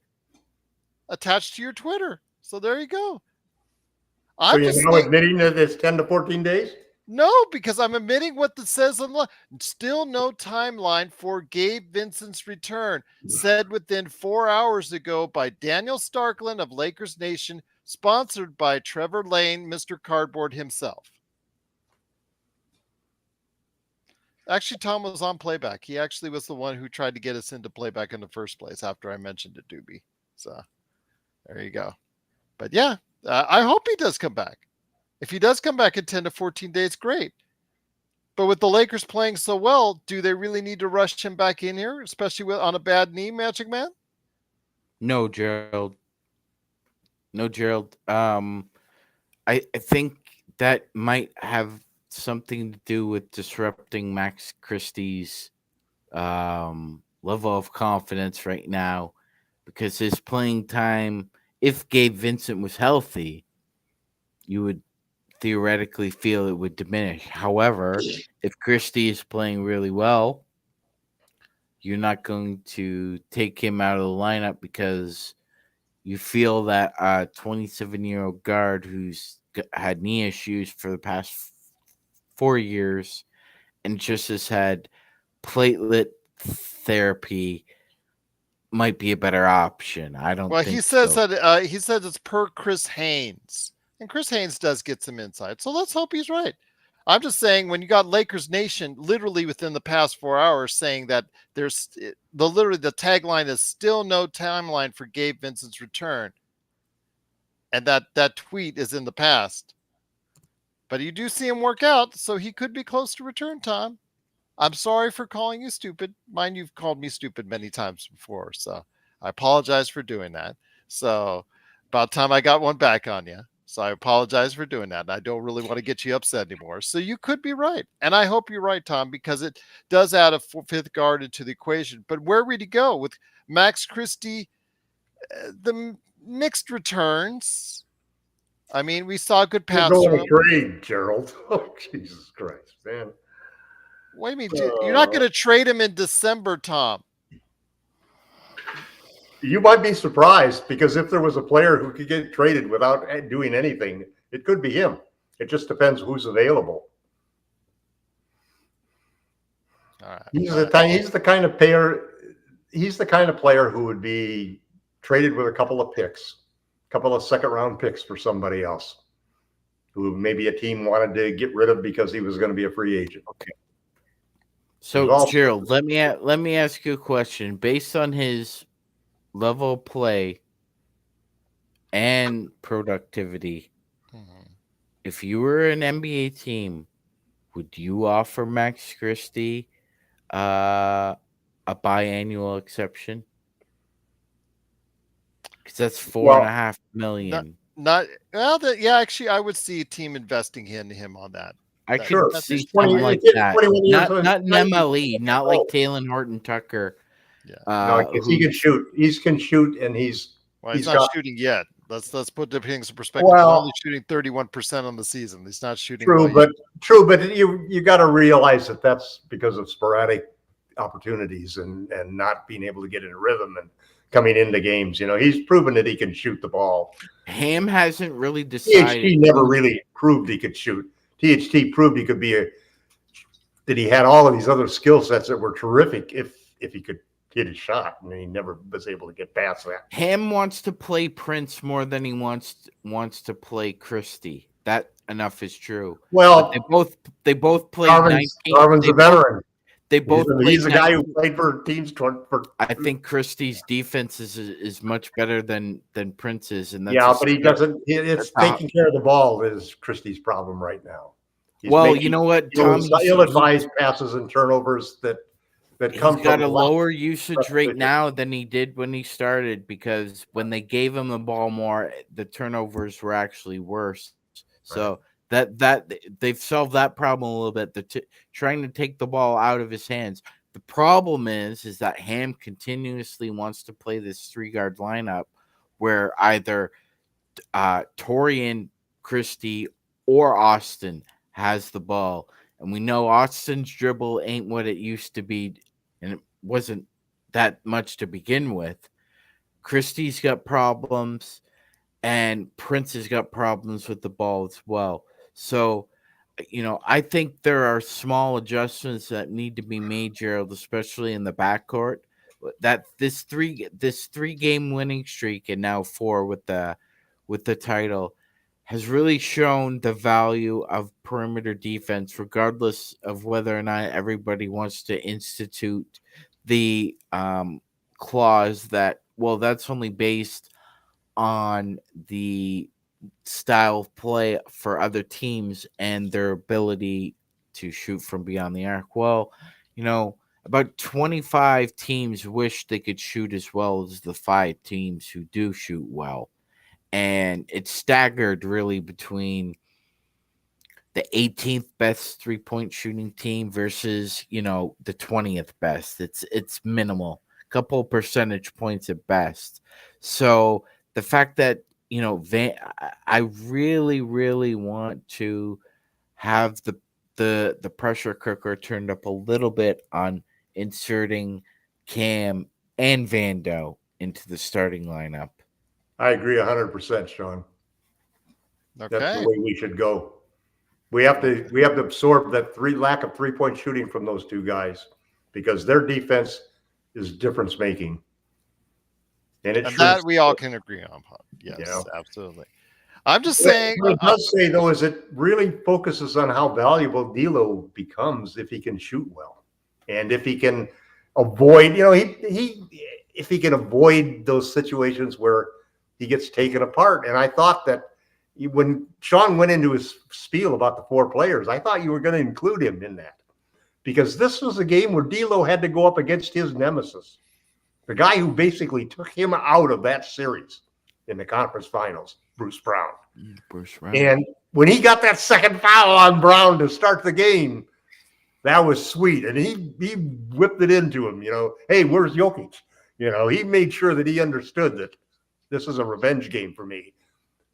S1: Attached to your Twitter. So there you go.
S2: So you're now admitting that it's 10 to 14 days?
S1: No, because I'm admitting what it says on the still no timeline for Gabe Vincent's return, said within 4 hours ago by Daniel Starkland of Lakers Nation, sponsored by Trevor Lane, Mr. Cardboard himself. Actually, Tom was on playback. He actually was the one who tried to get us into playback in the first place after I mentioned it, Doobie. So there you go. But yeah, I hope he does come back. If he does come back in 10 to 14 days, great. But with the Lakers playing so well, do they really need to rush him back in here, especially on a bad knee, Magic Man?
S4: No, Gerald. I think that might have something to do with disrupting Max Christie's level of confidence right now, because his playing time, if Gabe Vincent was healthy, you would theoretically feel it would diminish. However, if Christie is playing really well, you're not going to take him out of the lineup because you feel that a 27-year-old guard who's had knee issues for the past 4 years and just has had platelet therapy might be a better option. I don't.
S1: Well,
S4: think
S1: he says
S4: so.
S1: that he says it's per Chris Haynes, and Chris Haynes does get some insight. So let's hope he's right. I'm just saying, when you got Lakers Nation literally within the past 4 hours saying that there's the tagline is still no timeline for Gabe Vincent's return, and that tweet is in the past. But you do see him work out, so he could be close to return, Tom. I'm sorry for calling you stupid. Mind you've called me stupid many times before, so I apologize for doing that. So about time I got one back on you. So I apologize for doing that. I don't really want to get you upset anymore. So you could be right. And I hope you're right, Tom, because it does add a fifth guard into the equation. But where would he go with Max Christie? The mixed returns. I mean, we saw good
S2: You're
S1: pass
S2: going
S1: from
S2: to
S1: him.
S2: trade, Gerald. Oh, Jesus Christ, man.
S1: What do you mean? You're not going to trade him in December, Tom.
S2: You might be surprised because if there was a player who could get traded without doing anything, it could be him. It just depends who's available.
S1: All right.
S2: He's the kind of player. He's the kind of player who would be traded with a couple of picks, a couple of second-round picks for somebody else, who maybe a team wanted to get rid of because he was going to be a free agent.
S4: Okay. So Gerald, let me ask you a question. Based on his level of play and productivity, if you were an NBA team, would you offer Max Christie a biannual exception? Because that's $4.5 million.
S1: Yeah, actually, I would see a team investing in him on that.
S4: I could see something like that. Not an MLE, not like Taylor Horton Tucker.
S2: Yeah, no, he can shoot. He can shoot, and he's
S1: not shooting yet. Let's put the things in perspective.
S2: Well,
S1: he's only shooting 31% on the season. He's not shooting.
S2: True, but you got to realize that that's because of sporadic opportunities and not being able to get in a rhythm and coming into games. You know, he's proven that he can shoot the ball.
S4: Ham hasn't really decided.
S2: THT never really proved he could shoot. THT proved he could be that he had all of these other skill sets that were terrific if he could hit his shot, and he never was able to get past that.
S4: Ham wants to play Prince more than he wants to play Christie. That enough is true.
S2: Well,
S4: they both played.
S2: Garvin's a veteran. He's a guy who played for teams.
S4: I think Christie's defense is much better than Prince's, and
S2: that's but he doesn't. It's taking care of the ball is Christie's problem right now.
S4: You know what, Tom?
S2: Ill-advised passes and turnovers that come.
S4: He's got a lower usage rate now than he did when he started because when they gave him the ball more, the turnovers were actually worse. So that they've solved that problem a little bit. They're trying to take the ball out of his hands. The problem is that Ham continuously wants to play this 3-guard lineup where either Torian, Christie, or Austin has the ball. And we know Austin's dribble ain't what it used to be, and it wasn't that much to begin with. Christie's got problems, and Prince has got problems with the ball as well. So, I think there are small adjustments that need to be made, Gerald, especially in the backcourt. That this three game winning streak and now 4 with the title has really shown the value of perimeter defense, regardless of whether or not everybody wants to institute the clause that, that's only based on the style of play for other teams and their ability to shoot from beyond the arc. Well, about 25 teams wish they could shoot as well as the 5 teams who do shoot well. And it's staggered really between the 18th best 3-point shooting team versus, the 20th best. It's minimal, a couple of percentage points at best. So the fact that, I really, really want to have the pressure cooker turned up a little bit on inserting Cam and Vando into the starting lineup.
S2: I agree 100%, Sean.
S1: Okay.
S2: That's the way we should go. We have to absorb that lack of 3-point shooting from those 2 guys because their defense is difference making. And
S1: that we all can agree on. Yes, absolutely. I'm just saying.
S2: What it does say, though, is it really focuses on how valuable D'Lo becomes if he can shoot well. And if he can avoid, if he can avoid those situations where he gets taken apart. And I thought that when Sean went into his spiel about the 4 players, I thought you were going to include him in that because this was a game where D'Lo had to go up against his nemesis, the guy who basically took him out of that series in the conference finals, Bruce Brown.
S4: First round.
S2: And when he got that second foul on Brown to start the game, that was sweet. And he whipped it into him, hey, where's Jokic? He made sure that he understood that this is a revenge game for me.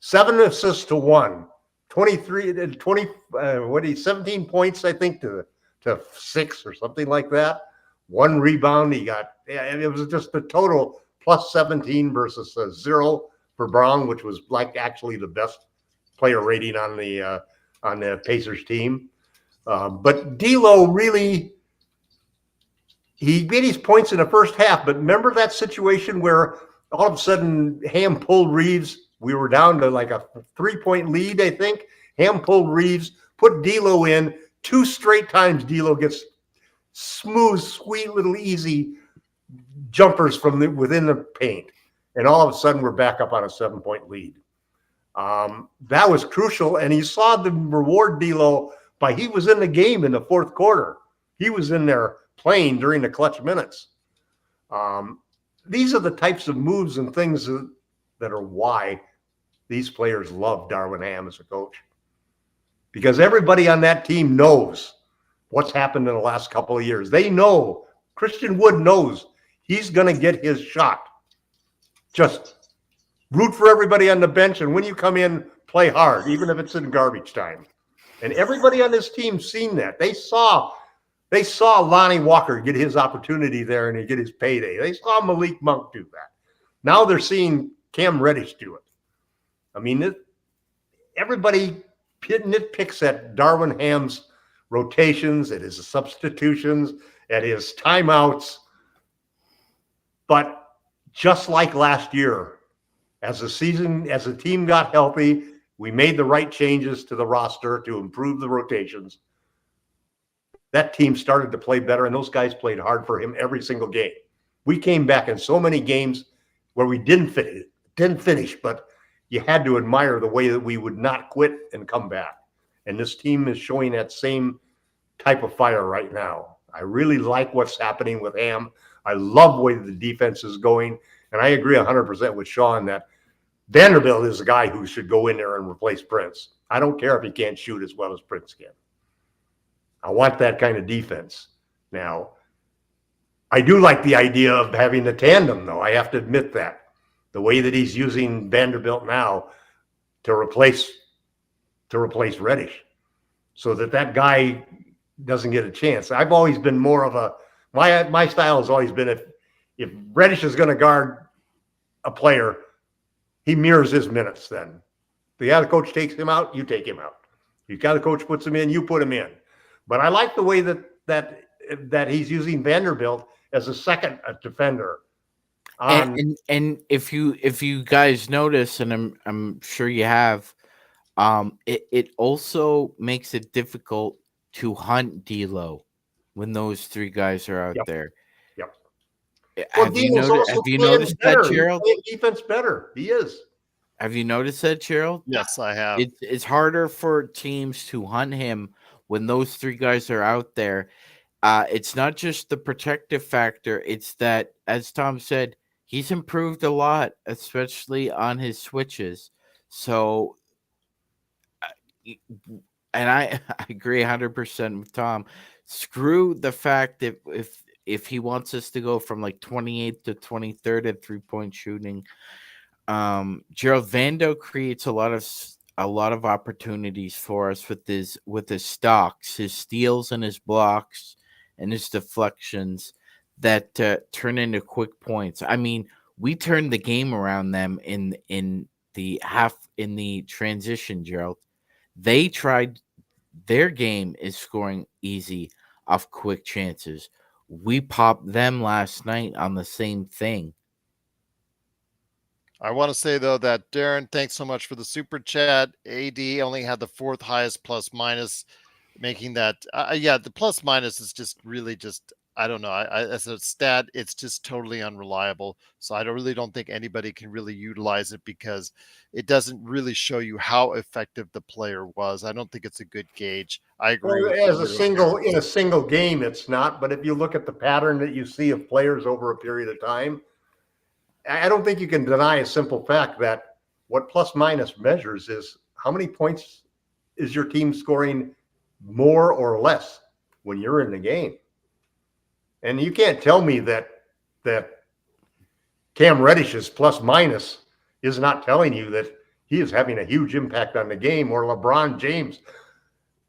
S2: 7 assists to 1, 17 points, I think, to 6 or something like that. 1 rebound. It was just a total plus 17 versus 0 for Brown, which was like actually the best player rating on the Pacers team. But D'Lo really, he made his points in the first half. But remember that situation where all of a sudden Ham pulled Reeves? We were down to like a 3-point lead, I think. Ham pulled Reeves, put D'Lo in. 2 straight times D'Lo gets smooth, sweet, little easy jumpers from within the paint. And all of a sudden we're back up on a 7-point lead. That was crucial. And you saw the reward D'Lo by he was in the game in the fourth quarter. He was in there playing during the clutch minutes. These are the types of moves and things that are why these players love Darvin Ham as a coach. Because everybody on that team knows what's happened in the last couple of years. They know, Christian Wood knows he's going to get his shot. Just root for everybody on the bench, and when you come in, play hard, even if it's in garbage time. And everybody on this team seen that. They saw Lonnie Walker get his opportunity there and he get his payday. They saw Malik Monk do that. Now they're seeing Cam Reddish do it. I mean, everybody nitpicks at Darvin Ham's rotations, at his substitutions, at his timeouts. But just like last year, as the team got healthy, we made the right changes to the roster to improve the rotations. That team started to play better, and those guys played hard for him every single game. We came back in so many games where we didn't finish, but you had to admire the way that we would not quit and come back. And this team is showing that same type of fire right now. I really like what's happening with Ham. I love the way the defense is going. And I agree 100% with Sean that Vanderbilt is a guy who should go in there and replace Prince. I don't care if he can't shoot as well as Prince can. I want that kind of defense. Now, I do like the idea of having the tandem, though. I have to admit that. The way that he's using Vanderbilt now to replace Reddish so that guy doesn't get a chance. I've always been more of my style has always been if Reddish is going to guard a player, he mirrors his minutes then. The other coach takes him out, you take him out. The other coach puts him in, you put him in. But I like the way that he's using Vanderbilt as a second defender.
S4: And if you guys notice, and I'm sure you have, it also makes it difficult to hunt D'Lo when those 3 guys are out there.
S2: Yep.
S4: Have you noticed that, Gerald?
S2: Defense better. He is.
S4: Have you noticed that, Gerald?
S1: Yes, I have.
S4: It's harder for teams to hunt him when those 3 guys are out there. It's not just the protective factor. It's that, as Tom said, he's improved a lot, especially on his switches. So, and I agree 100% with Tom. Screw the fact that if he wants us to go from like 28th to 23rd at 3-point shooting, Gerald Vando creates a lot of opportunities for us with his stocks, his steals and his blocks and his deflections that turn into quick points. I mean, we turned the game around them in the transition, Gerald. They tried, their game is scoring easy off quick chances. We popped them last night on the same thing.
S1: I want to say, though, that Darren, thanks so much for the super chat. AD only had the 4th highest plus minus, making that, the plus minus is just really just, I don't know. As a stat, it's just totally unreliable. So I really don't think anybody can really utilize it because it doesn't really show you how effective the player was. I don't think it's a good gauge. I agree.
S2: Well, in a single game, it's not. But if you look at the pattern that you see of players over a period of time, I don't think you can deny a simple fact that what plus minus measures is how many points is your team scoring more or less when you're in the game. And you can't tell me that Cam Reddish's plus minus is not telling you that he is having a huge impact on the game, or LeBron James.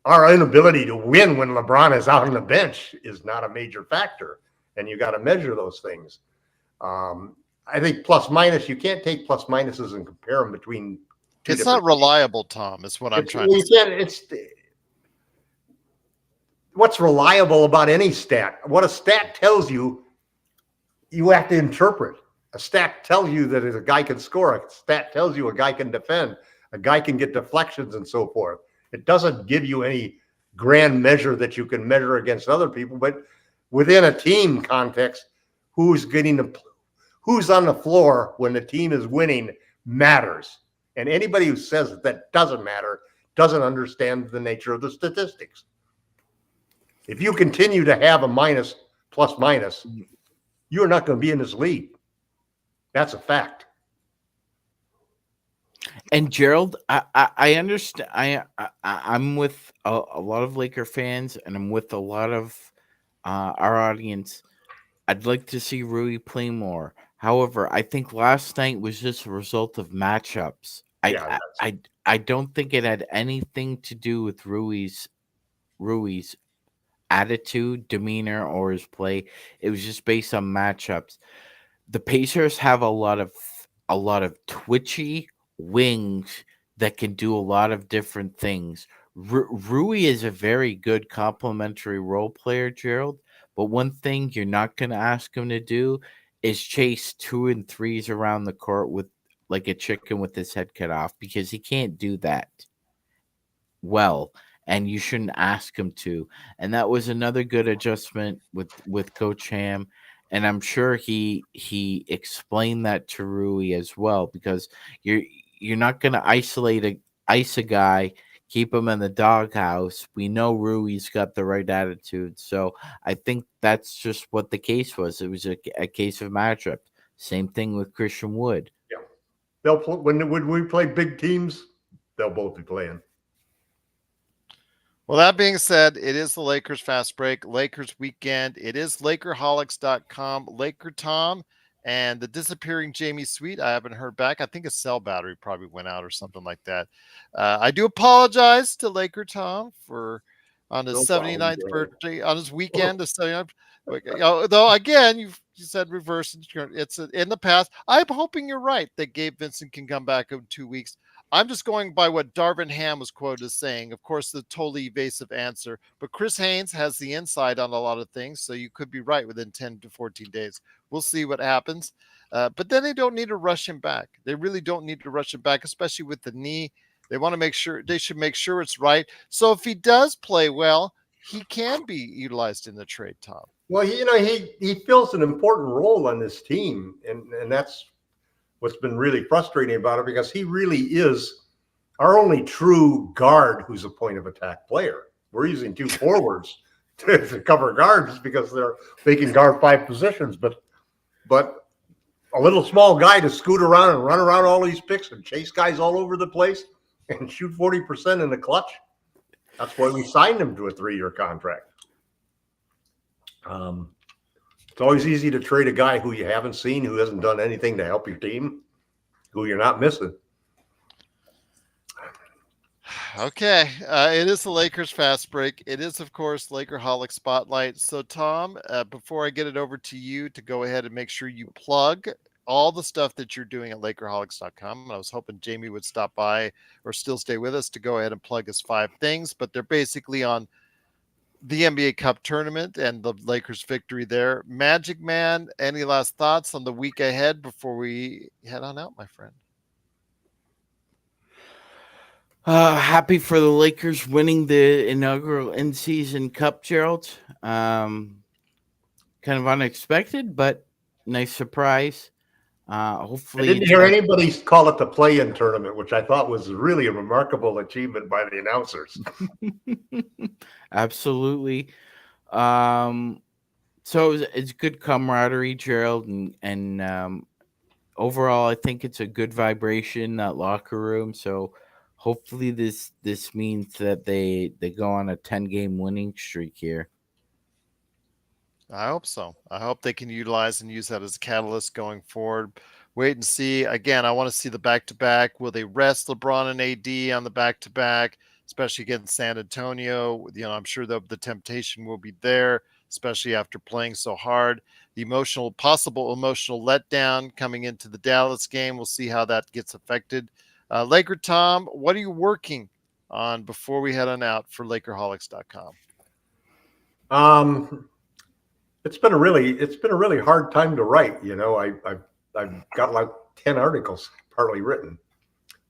S2: Our inability to win when LeBron is out on the bench is not a major factor, and you got to measure those things. I think plus minus, you can't take plus minuses and compare them between two.
S1: It's not reliable, Tom, is what I'm trying to say.
S2: What's reliable about any stat? What a stat tells you, you have to interpret. A stat tells you that a guy can score. A stat tells you a guy can defend. A guy can get deflections and so forth. It doesn't give you any grand measure that you can measure against other people, but within a team context, who's on the floor when the team is winning matters. And anybody who says that doesn't matter doesn't understand the nature of the statistics. If you continue to have a plus minus, you're not going to be in this league. That's a fact.
S4: And Gerald, I understand. I'm with a lot of Laker fans, and I'm with a lot of our audience. I'd like to see Rui play more. However, I think last night was just a result of matchups. I don't think it had anything to do with Rui's attitude, demeanor, or his play. It was just based on matchups. The Pacers have a lot of twitchy wings that can do a lot of different things. Rui is a very good complementary role player, Gerald. But one thing you're not going to ask him to do is chase 2 and 3s around the court with like a chicken with his head cut off, because he can't do that well, and you shouldn't ask him to. And that was another good adjustment with Coach Ham. And I'm sure he explained that to Rui as well, because you're not going to ice a guy, keep him in the doghouse. We know Rui's got the right attitude. So I think that's just what the case was. It was a case of matchup. Same thing with Christian Wood.
S2: Yeah. When we play big teams, they'll both be playing.
S1: Well, that being said, it is the Lakers Fast Break, Lakers Weekend. It is Lakerholics.com, Laker Tom, and the disappearing Jamie Sweet. I haven't heard back. I think his cell battery probably went out or something like that. I do apologize to Laker Tom for on his 79th birthday, on his weekend. Though again, you said reverse. It's in the past. I'm hoping you're right that Gabe Vincent can come back in 2 weeks. I'm just going by what Darvin Ham was quoted as saying. Of course, the totally evasive answer. But Chris Haynes has the insight on a lot of things, so you could be right within 10 to 14 days. We'll see what happens. But then they don't need to rush him back. They really don't need to rush him back, especially with the knee. They want to make sure they should make sure it's right. So if he does play well, he can be utilized in the trade, Tom.
S2: Well, he fills an important role on this team, and that's what's been really frustrating about it, because he really is our only true guard who's a point of attack player. We're using 2 forwards to cover guards because they can guard 5 positions, but a little small guy to scoot around and run around all these picks and chase guys all over the place and shoot 40% in the clutch. That's why we signed him to a 3-year contract. It's always easy to trade a guy who you haven't seen, who hasn't done anything to help your team, who you're not missing.
S1: Okay. It is the Lakers Fast Break. It is, of course, Lakerholics Spotlight. So, Tom, before I get it over to you to go ahead and make sure you plug all the stuff that you're doing at Lakerholics.com. And I was hoping Jamie would stop by or still stay with us to go ahead and plug his 5 things, but they're basically on the NBA Cup tournament and the Lakers victory there. Magic Man, any last thoughts on the week ahead before we head on out, my friend?
S4: Happy for the Lakers winning the inaugural in-season cup, Gerald. Kind of unexpected, but nice surprise. Hopefully,
S2: I didn't hear anybody call it the play-in tournament, which I thought was really a remarkable achievement by the announcers.
S4: Absolutely. So it's good camaraderie, Gerald, and overall, I think it's a good vibration, that locker room. So hopefully this means that they go on a 10-game winning streak here.
S1: I hope so. I hope they can utilize and use that as a catalyst going forward. Wait and see. Again, I want to see the back-to-back. Will they rest LeBron and AD on the back-to-back, especially against San Antonio? I'm sure the temptation will be there, especially after playing so hard. The possible emotional letdown coming into the Dallas game. We'll see how that gets affected. Laker Tom, what are you working on before we head on out for Lakerholics.com?
S2: It's been a really hard time to write. I've got like 10 articles partly written,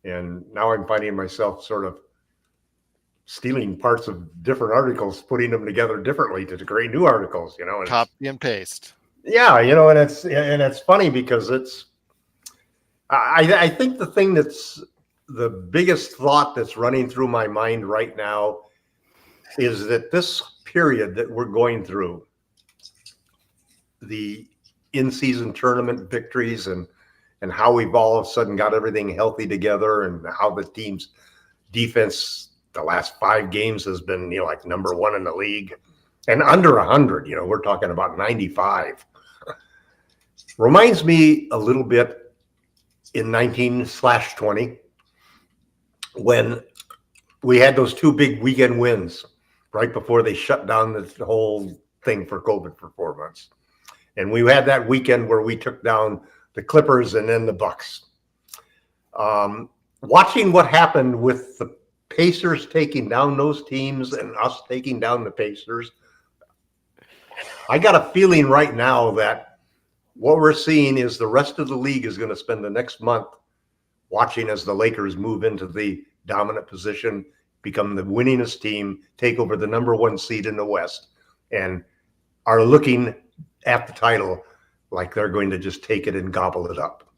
S2: and now I'm finding myself sort of stealing parts of different articles, putting them together differently to create new articles. And
S1: Copy and paste.
S2: Yeah, and it's funny because I think the thing that's the biggest thought that's running through my mind right now is that this period that we're going through, the in-season tournament victories and how we've all of a sudden got everything healthy together, and how the team's defense the last 5 games has been like number 1 in the league and under 100. We're talking about 95. Reminds me a little bit in 19/20 when we had those 2 big weekend wins right before they shut down the whole thing for COVID for 4 months. And we had that weekend where we took down the Clippers and then the Bucks. Watching what happened with the Pacers taking down those teams and us taking down the Pacers, I got a feeling right now that what we're seeing is the rest of the league is going to spend the next month watching as the Lakers move into the dominant position, become the winningest team, take over the number 1 seed in the West, and are looking at the title like they're going to just take it and gobble it up.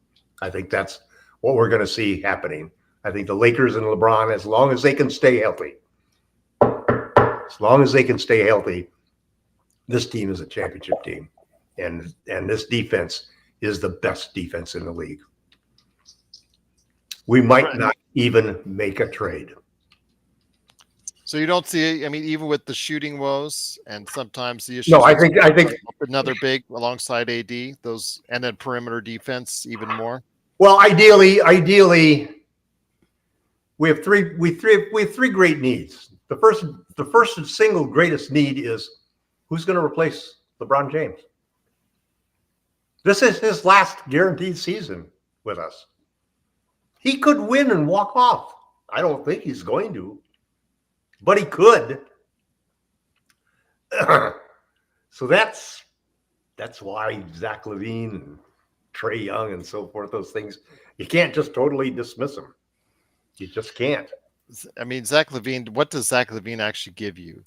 S2: I think that's what we're going to see happening. I think the Lakers and LeBron, as long as they can stay healthy, this team is a championship team. And this defense is the best defense in the league. We might not even make a trade.
S1: So you don't see, even with the shooting woes and sometimes the issues.
S2: No, I think
S1: another big alongside AD, those, and then perimeter defense even more.
S2: Well, ideally, we have three great needs. The first and single greatest need is who's going to replace LeBron James. This is his last guaranteed season with us. He could win and walk off. I don't think he's going to, but he could. So that's why Zach LaVine and Trae Young and so forth, those things, you can't just totally dismiss them. You just can't.
S1: Zach LaVine, what does Zach LaVine actually give you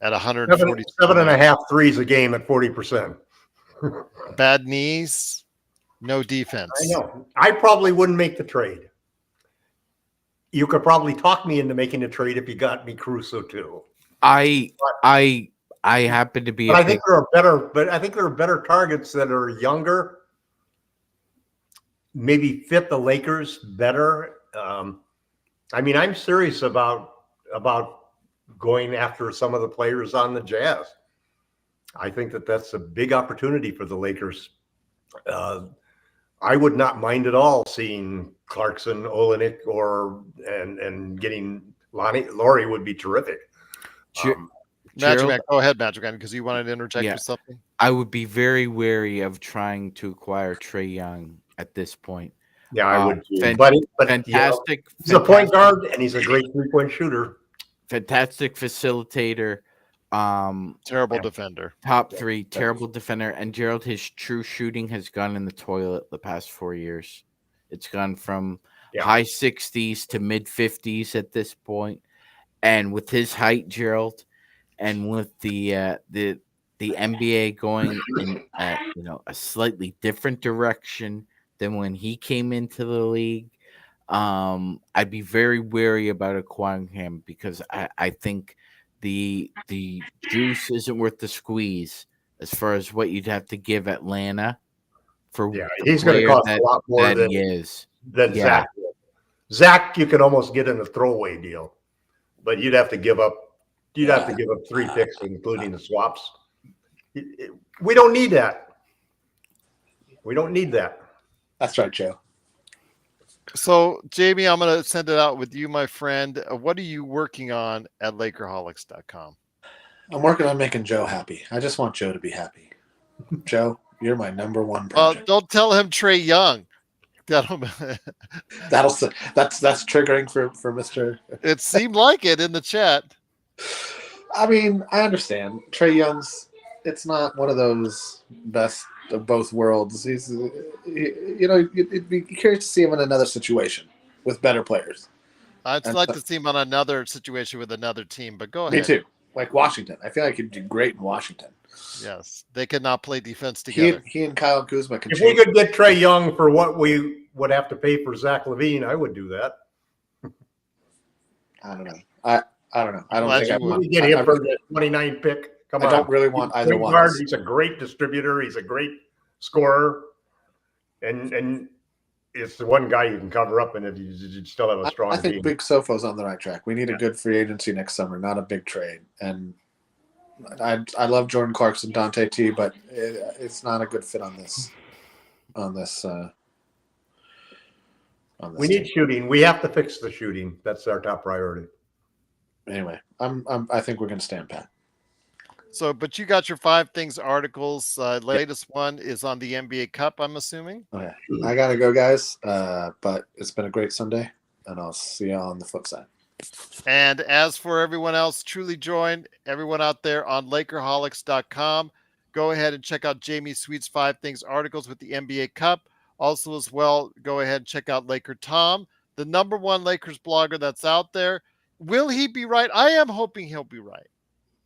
S1: at 140?
S2: 7.5 threes a game at 40%.
S1: Bad knees, no defense.
S2: I know. I probably wouldn't make the trade. You could probably talk me into making a trade if you got me Caruso too.
S4: I happen to be.
S2: But I think there are better targets that are younger, maybe fit the Lakers better. I'm serious about going after some of the players on the Jazz. I think that's a big opportunity for the Lakers. I would not mind at all seeing Clarkson, Olenek, and getting Lonnie. Laurie would be terrific.
S1: Magic Man, go ahead, Magic Man, because you wanted to interject with something.
S4: I would be very wary of trying to acquire Trae Young at this point.
S2: Yeah, I would too.
S4: Fantastic.
S2: He's a point guard and he's a great 3-point shooter.
S4: Fantastic facilitator.
S1: Terrible defender.
S4: Top 3, terrible defender. And Gerald, his true shooting has gone in the toilet the past 4 years. It's gone from high 60s to mid 50s at this point. And with his height, Gerald, and with the NBA going in a slightly different direction than when he came into the league, I'd be very wary about acquiring him because I think the juice isn't worth the squeeze as far as what you'd have to give Atlanta for
S2: Yeah,
S4: the
S2: he's going to
S4: player
S2: cost a lot more
S4: that
S2: than
S4: he is.
S2: than
S4: Yeah.
S2: Zach will. Zach, you could almost get in a throwaway deal, but you'd have to give up 3 picks, including the swaps. We don't need that. We don't need that.
S3: That's right, Joe.
S1: So, Jamie, I'm going to send it out with you, my friend. What are you working on at Lakerholics.com?
S3: I'm working on making Joe happy. I just want Joe to be happy. Joe, you're my number one
S1: Well,
S3: project.
S1: don't tell him Trey Young.
S3: That's triggering for Mr.
S1: It seemed like it in the chat.
S3: I mean, I understand. Trey Young's, it's not one of those best of both worlds. He's, you'd be curious to see him in another situation with better players.
S1: I'd like to see him on another situation with another team, but go ahead.
S3: Me too. Like Washington. I feel like he'd do great in Washington.
S1: Yes. They could not play defense together.
S3: He and Kyle Kuzma can
S2: If we could get Trey Young for what we would have to pay for Zach LaVine, I would do that.
S3: I don't know. I don't know. I don't
S1: Glad
S3: think
S1: you
S3: I
S1: would.
S3: want
S2: We get him for the 29 pick. Come on.
S3: I don't really want
S2: He's a
S3: either
S2: great
S3: one.
S2: guard. He's a great distributor. He's a great scorer. And it's the one guy you can cover up, and if you still have a strong
S3: I think
S2: team.
S3: Big Sofo's on the right track. We need a good free agency next summer, not a big trade. And I love Jordan Clarkson, Dante T, but it's not a good fit on this.
S2: We need shooting. We have to fix the shooting. That's our top priority.
S3: Anyway, I think we're going to stand pat.
S1: So, but you got your 5 things articles. Latest one is on the NBA Cup, I'm assuming.
S3: Okay, I got to go, guys. But it's been a great Sunday, and I'll see you on the flip side.
S1: And as for everyone else, truly joined everyone out there on Lakerholics.com. Go ahead and check out Jamie Sweet's 5 things articles with the NBA Cup. Also, as well, go ahead and check out Laker Tom, the #1 Lakers blogger that's out there. Will he be right? I am hoping he'll be right.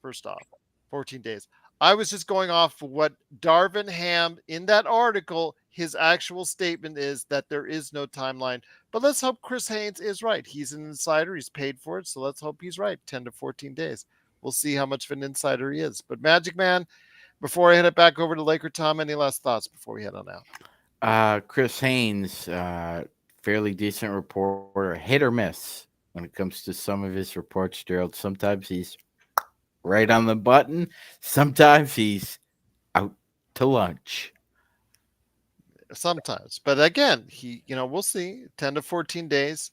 S1: First off, 14 days. I was just going off of what Darvin Ham in that article, his actual statement is that there is no timeline. But let's hope Chris Haynes is right. He's an insider. He's paid for it. So let's hope he's right. 10 to 14 days. We'll see how much of an insider he is. But Magic Man, before I head it back over to Laker Tom, any last thoughts before we head on out?
S4: Chris Haynes, fairly decent reporter, hit or miss when it comes to some of his reports, Gerald. Sometimes he's right on the button. Sometimes he's out to lunch.
S1: Sometimes. But again, we'll see. 10 to 14 days.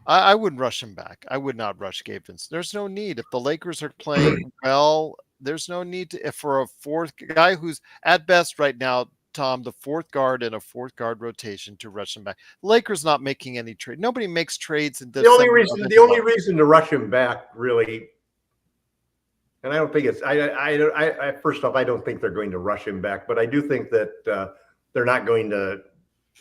S1: I wouldn't rush him back. I would not rush Gabe Vincent. There's no need. If the Lakers are playing well, there's no need for a fourth guy who's at best right now, Tom, the 4th guard in a 4th guard rotation to rush him back. The Lakers not making any trade. Nobody makes trades.
S2: The only reason to rush him back, really, and I don't think it's. I first off, I don't think they're going to rush him back, but I do think that they're not going to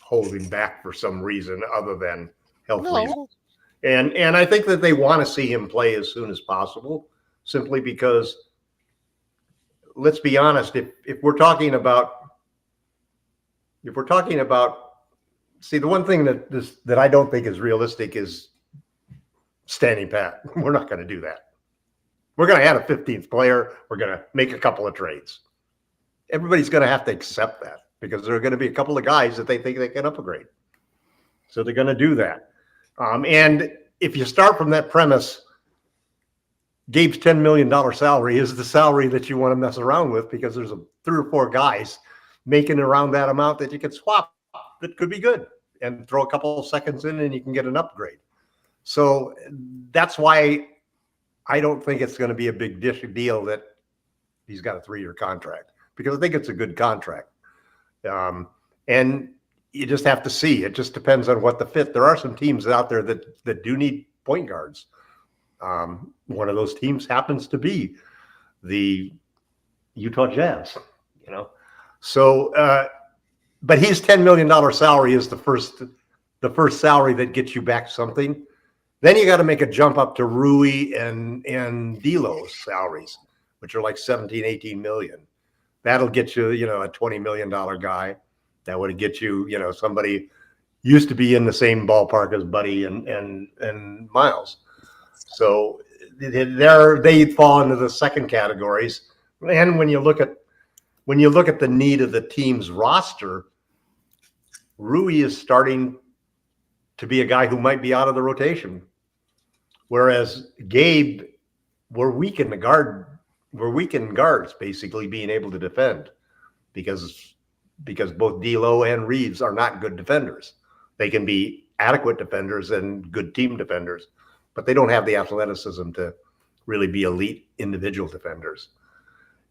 S2: hold him back for some reason other than health reasons. And I think that they want to see him play as soon as possible, simply because, let's be honest, if we're talking about, see, the one thing that I don't think is realistic is standing pat. We're not going to do that. We're going to add a 15th player. We're going to make a couple of trades. Everybody's going to have to accept that because there are going to be a couple of guys that they think they can upgrade. So they're going to do that. And if you start from that premise, Gabe's $10 million salary is the salary that you want to mess around with because there's 3 or 4 guys making around that amount that you can swap that could be good and throw a couple of seconds in and you can get an upgrade. So that's why I don't think it's going to be a big deal that he's got a 3-year contract because I think it's a good contract. And you just have to see. It just depends on what the fit. There are some teams out there that do need point guards. One of those teams happens to be the Utah Jazz, So, but his $10 million salary is the first salary that gets you back something. Then you got to make a jump up to Rui and D'Lo's salaries, which are like 17, 18 million. That'll get you, a $20 million guy. That would get you, somebody used to be in the same ballpark as Buddy and Miles. So they fall into the second categories. And when you look at the need of the team's roster, Rui is starting to be a guy who might be out of the rotation. Whereas Gabe, we're weak in the guard. We're weak in guards, basically being able to defend because both D'Lo and Reeves are not good defenders. They can be adequate defenders and good team defenders, but they don't have the athleticism to really be elite individual defenders.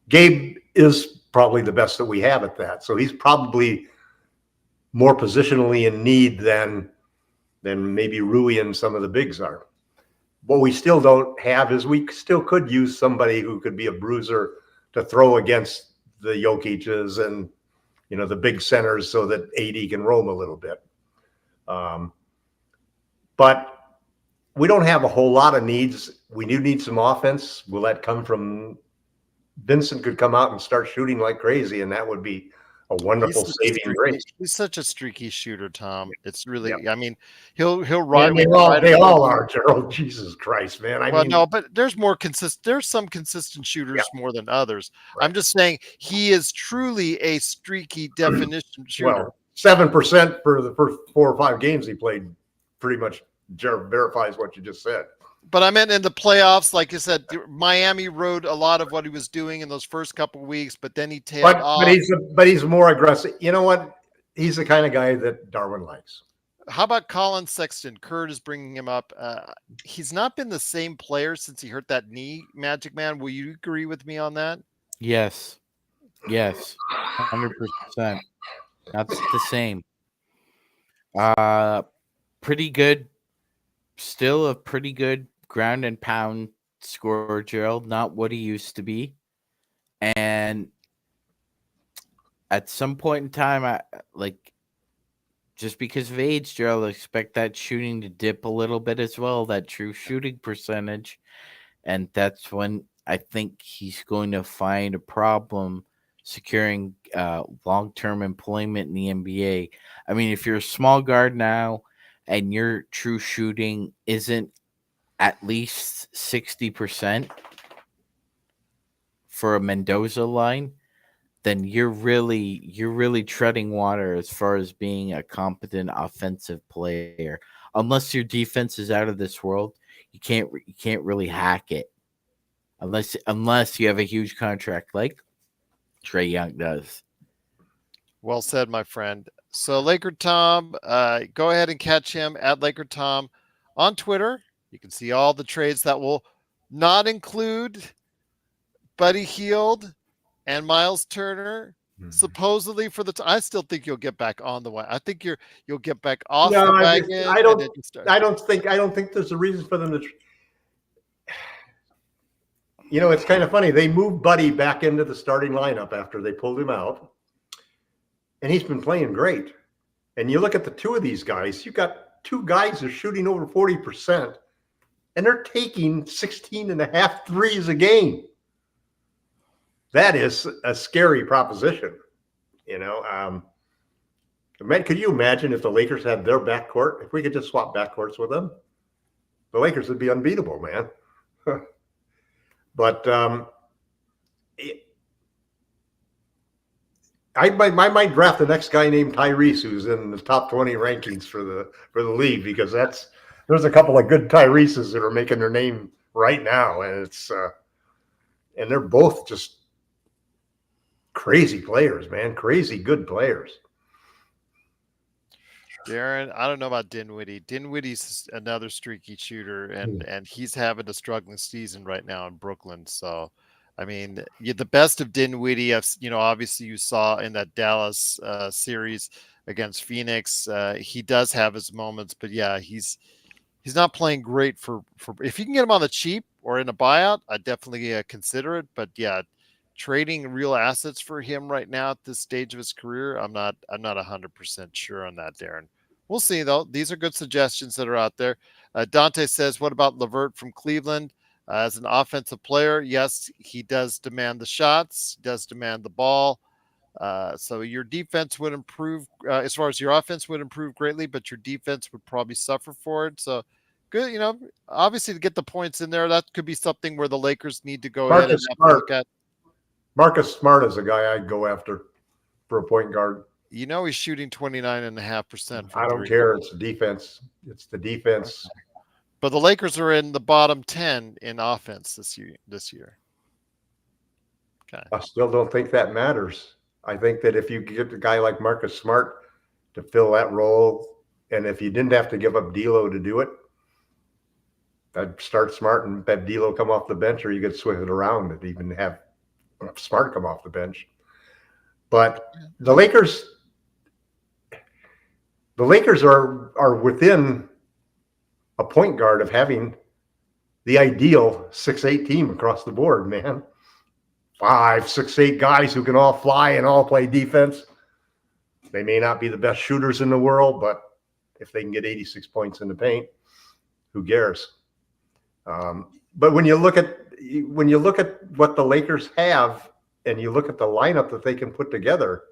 S2: Gabe is probably the best that we have at that. So he's probably more positionally in need than maybe Rui and some of the bigs are. What we still don't have is we still could use somebody who could be a bruiser to throw against the Jokic's and, you know, the big centers so that AD can roam a little bit. But we don't have a whole lot of needs. We do need some offense. Will that come from Vincent? Could come out and start shooting like crazy, and that would be a wonderful saving grace.
S1: He's such a streaky shooter, Tom. It's really,
S2: Yeah.
S1: I mean, he'll ride.
S2: They all are, Gerald. Jesus Christ, man. I mean,
S1: no, but there's more consistent. There's some consistent shooters more than others.
S2: Right.
S1: I'm just saying he is truly a streaky definition shooter.
S2: Well, 7% for the first 4 or 5 games he played pretty much verifies what you just said.
S1: But I meant in the playoffs, like you said, Miami rode a lot of what he was doing in those first couple of weeks, but then he tailed off.
S2: But he's more aggressive. You know what? He's the kind of guy that Darwin likes.
S1: How about Colin Sexton? Kurt is bringing him up. He's not been the same player since he hurt that knee, Magic Man. Will you agree with me on that?
S4: Yes. 100%. That's the same. Pretty good. Still a pretty good ground and pound scorer, Gerald. Not what he used to be. And at some point in time, just because of age, Gerald, I expect that shooting to dip a little bit as well, that true shooting percentage. And that's when I think he's going to find a problem securing long-term employment in the NBA. I mean, if you're a small guard now and your true shooting isn't at least 60% for a Mendoza line, then you're really treading water as far as being a competent offensive player. Unless your defense is out of this world, you can't really hack it. Unless you have a huge contract like Trae Young does.
S1: Well said, my friend. So Laker Tom, go ahead and catch him at Laker Tom on Twitter. You can see all the trades that will not include Buddy Hield and Miles Turner. Supposedly for I still think you'll get back on the way. I think you'll get back off the wagon.
S2: I don't think there's a reason for them to. You know, it's kind of funny. They moved Buddy back into the starting lineup after they pulled him out, and he's been playing great. And you look at the two of these guys. You've got 2 guys that are shooting over 40%, and they're taking 16.5 threes a game. That is a scary proposition, you know. Man, could you imagine if the Lakers had their backcourt? If we could just swap backcourts with them, the Lakers would be unbeatable, man. But I might draft the next guy named Tyrese, who's in the top 20 rankings for the league, because there's a couple of good Tyreses that are making their name right now, and and they're both just crazy players, man. Crazy good players.
S1: Darren, I don't know about Dinwiddie. Dinwiddie's another streaky shooter, and he's having a struggling season right now in Brooklyn. So, I mean, the best of Dinwiddie, obviously you saw in that Dallas series against Phoenix. He does have his moments, but yeah, he's not playing great for if you can get him on the cheap or in a buyout, I'd definitely consider it. But yeah, trading real assets for him right now at this stage of his career, I'm not 100% sure on that, Darren. We'll see though. These are good suggestions that are out there. Dante says, what about LeVert from Cleveland? As an offensive player, yes, he does demand the shots, does demand the ball. So your defense would improve as far as your offense would improve greatly, but your defense would probably suffer for it. So good, obviously to get the points in there, that could be something where the Lakers need to go ahead and look at.
S2: Marcus Smart is a guy I'd go after for a point guard.
S1: You know he's shooting 29.5% from
S2: I don't
S1: three.
S2: care. It's defense. It's the defense.
S1: But the Lakers are in the bottom 10 in offense this year. Okay.
S2: I still don't think that matters. I think that if you get a guy like Marcus Smart to fill that role, and if you didn't have to give up D'Lo to do it, I'd start Smart and have D'Lo come off the bench, or you could switch it around and even have Smart come off the bench. But the Lakers are within a point guard of having the ideal 6'8" team across the board, man. 5, 6, 8 guys who can all fly and all play defense. They may not be the best shooters in the world, but if they can get 86 points in the paint, who cares? But when you look at what the Lakers have, and you look at the lineup that they can put together,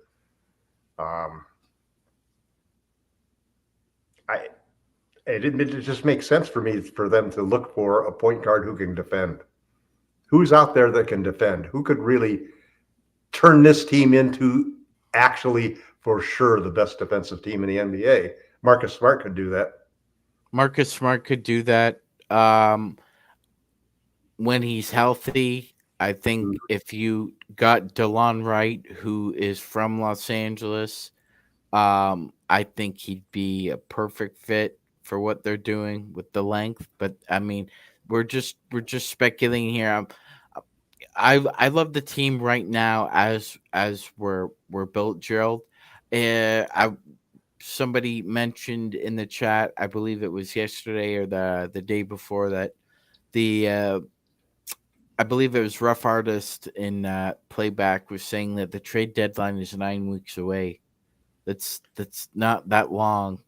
S2: it just makes sense for me for them to look for a point guard who can defend. Who's out there that can defend? Who could really turn this team into actually, for sure, the best defensive team in the NBA? Marcus Smart could do that.
S4: Marcus Smart could do that. When he's healthy, I think if you got DeLon Wright, who is from Los Angeles, I think he'd be a perfect fit for what they're doing with the length. But I mean, we're just speculating here. I love the team right now as we're built, Gerald. Somebody mentioned in the chat, I believe it was yesterday or the day before that, I believe it was Rough Artist in playback was saying that the trade deadline is 9 weeks away. That's not that long.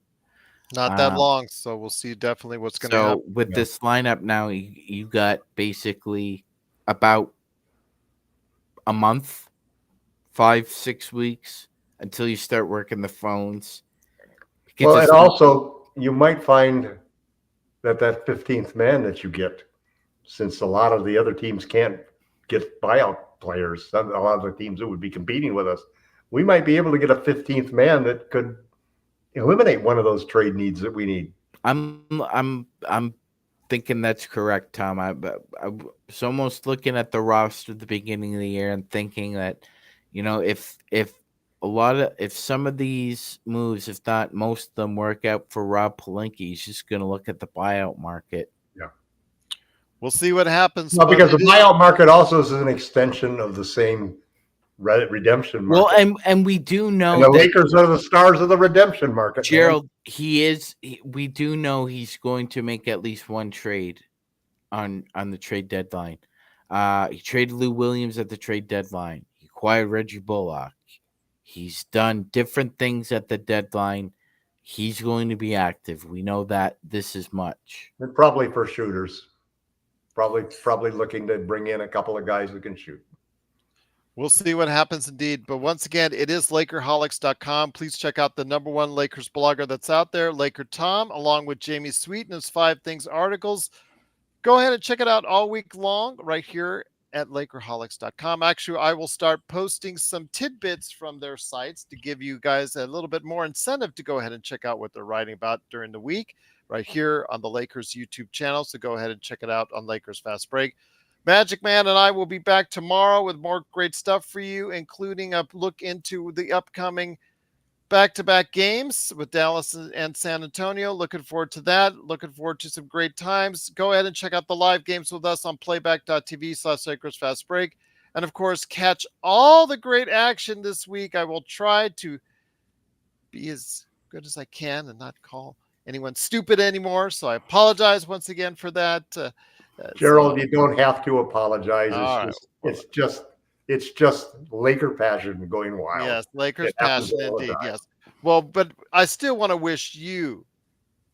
S1: Not that long, so we'll see definitely what's going to happen.
S4: So with this lineup now, you got basically about a month, 5-6 weeks until you start working the phones.
S2: Well, and also you might find that 15th man that you get, since a lot of the other teams can't get buyout players, a lot of the teams that would be competing with us, we might be able to get a 15th man that could eliminate one of those trade needs that we need.
S4: I'm thinking that's correct, Tom. I was almost looking at the roster at the beginning of the year and thinking that, if some of these moves, if not most of them, work out for Rob Pelinka, he's just going to look at the buyout market.
S2: Yeah,
S1: we'll see what happens.
S2: Well, because the buyout market also is an extension of the same redemption market.
S4: Well, and we do know
S2: and the Lakers are the stars of the redemption market.
S4: Gerald, we do know he's going to make at least one trade on the trade deadline. He traded Lou Williams at the trade deadline. He acquired Reggie Bullock. He's done different things at the deadline. He's going to be active. We know that this is much.
S2: And probably for shooters. Probably looking to bring in a couple of guys who can shoot.
S1: We'll see what happens indeed. But once again, it is Lakerholics.com. Please check out the #1 Lakers blogger that's out there, Laker Tom, along with Jamie Sweet and his 5 Things articles. Go ahead and check it out all week long right here at Lakerholics.com. Actually, I will start posting some tidbits from their sites to give you guys a little bit more incentive to go ahead and check out what they're writing about during the week right here on the Lakers YouTube channel. So go ahead and check it out on Lakers Fast Break. Magic Man and I will be back tomorrow with more great stuff for you, including a look into the upcoming back-to-back games with Dallas and San Antonio. Looking forward to that. Looking forward to some great times. Go ahead and check out the live games with us on playback.tv/Lakers Fast Break. And, of course, catch all the great action this week. I will try to be as good as I can and not call anyone stupid anymore. So I apologize once again for that.
S2: Gerald, you don't have to apologize.
S1: It's
S2: It's just Laker passion going wild.
S1: Yes, Lakers passion indeed. Yes. Well, but I still want to wish you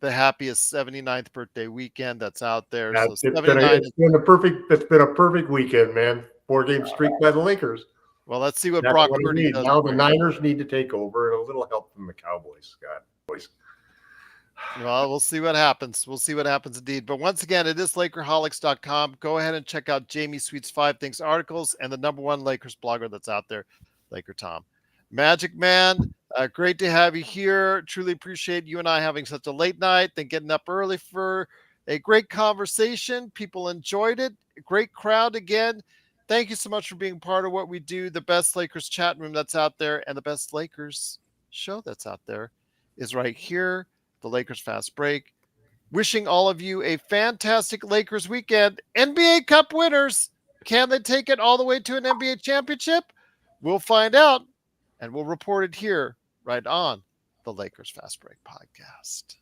S1: the happiest 79th birthday weekend that's out there.
S2: Yeah,
S1: So
S2: it's been a perfect weekend, man. 4-game streak by the Lakers.
S1: Well, let's see what Brock Purdy does.
S2: Now the Niners need to take over, and a little help from the Cowboys, Scott. Boys.
S1: Well, we'll see what happens. We'll see what happens indeed. But once again, it is Lakerholics.com. Go ahead and check out Jamie Sweet's 5 Things articles and the #1 Lakers blogger that's out there, Laker Tom. Magic Man, Great to have you here. Truly appreciate you and I having such a late night, then getting up early for a great conversation. People enjoyed it. A great crowd again. Thank you so much for being part of what we do. The best Lakers chat room that's out there and the best Lakers show that's out there is right here, the Lakers Fast Break. Wishing all of you a fantastic Lakers weekend. NBA Cup winners. Can they take it all the way to an NBA championship? We'll find out, and we'll report it here right on the Lakers Fast Break podcast.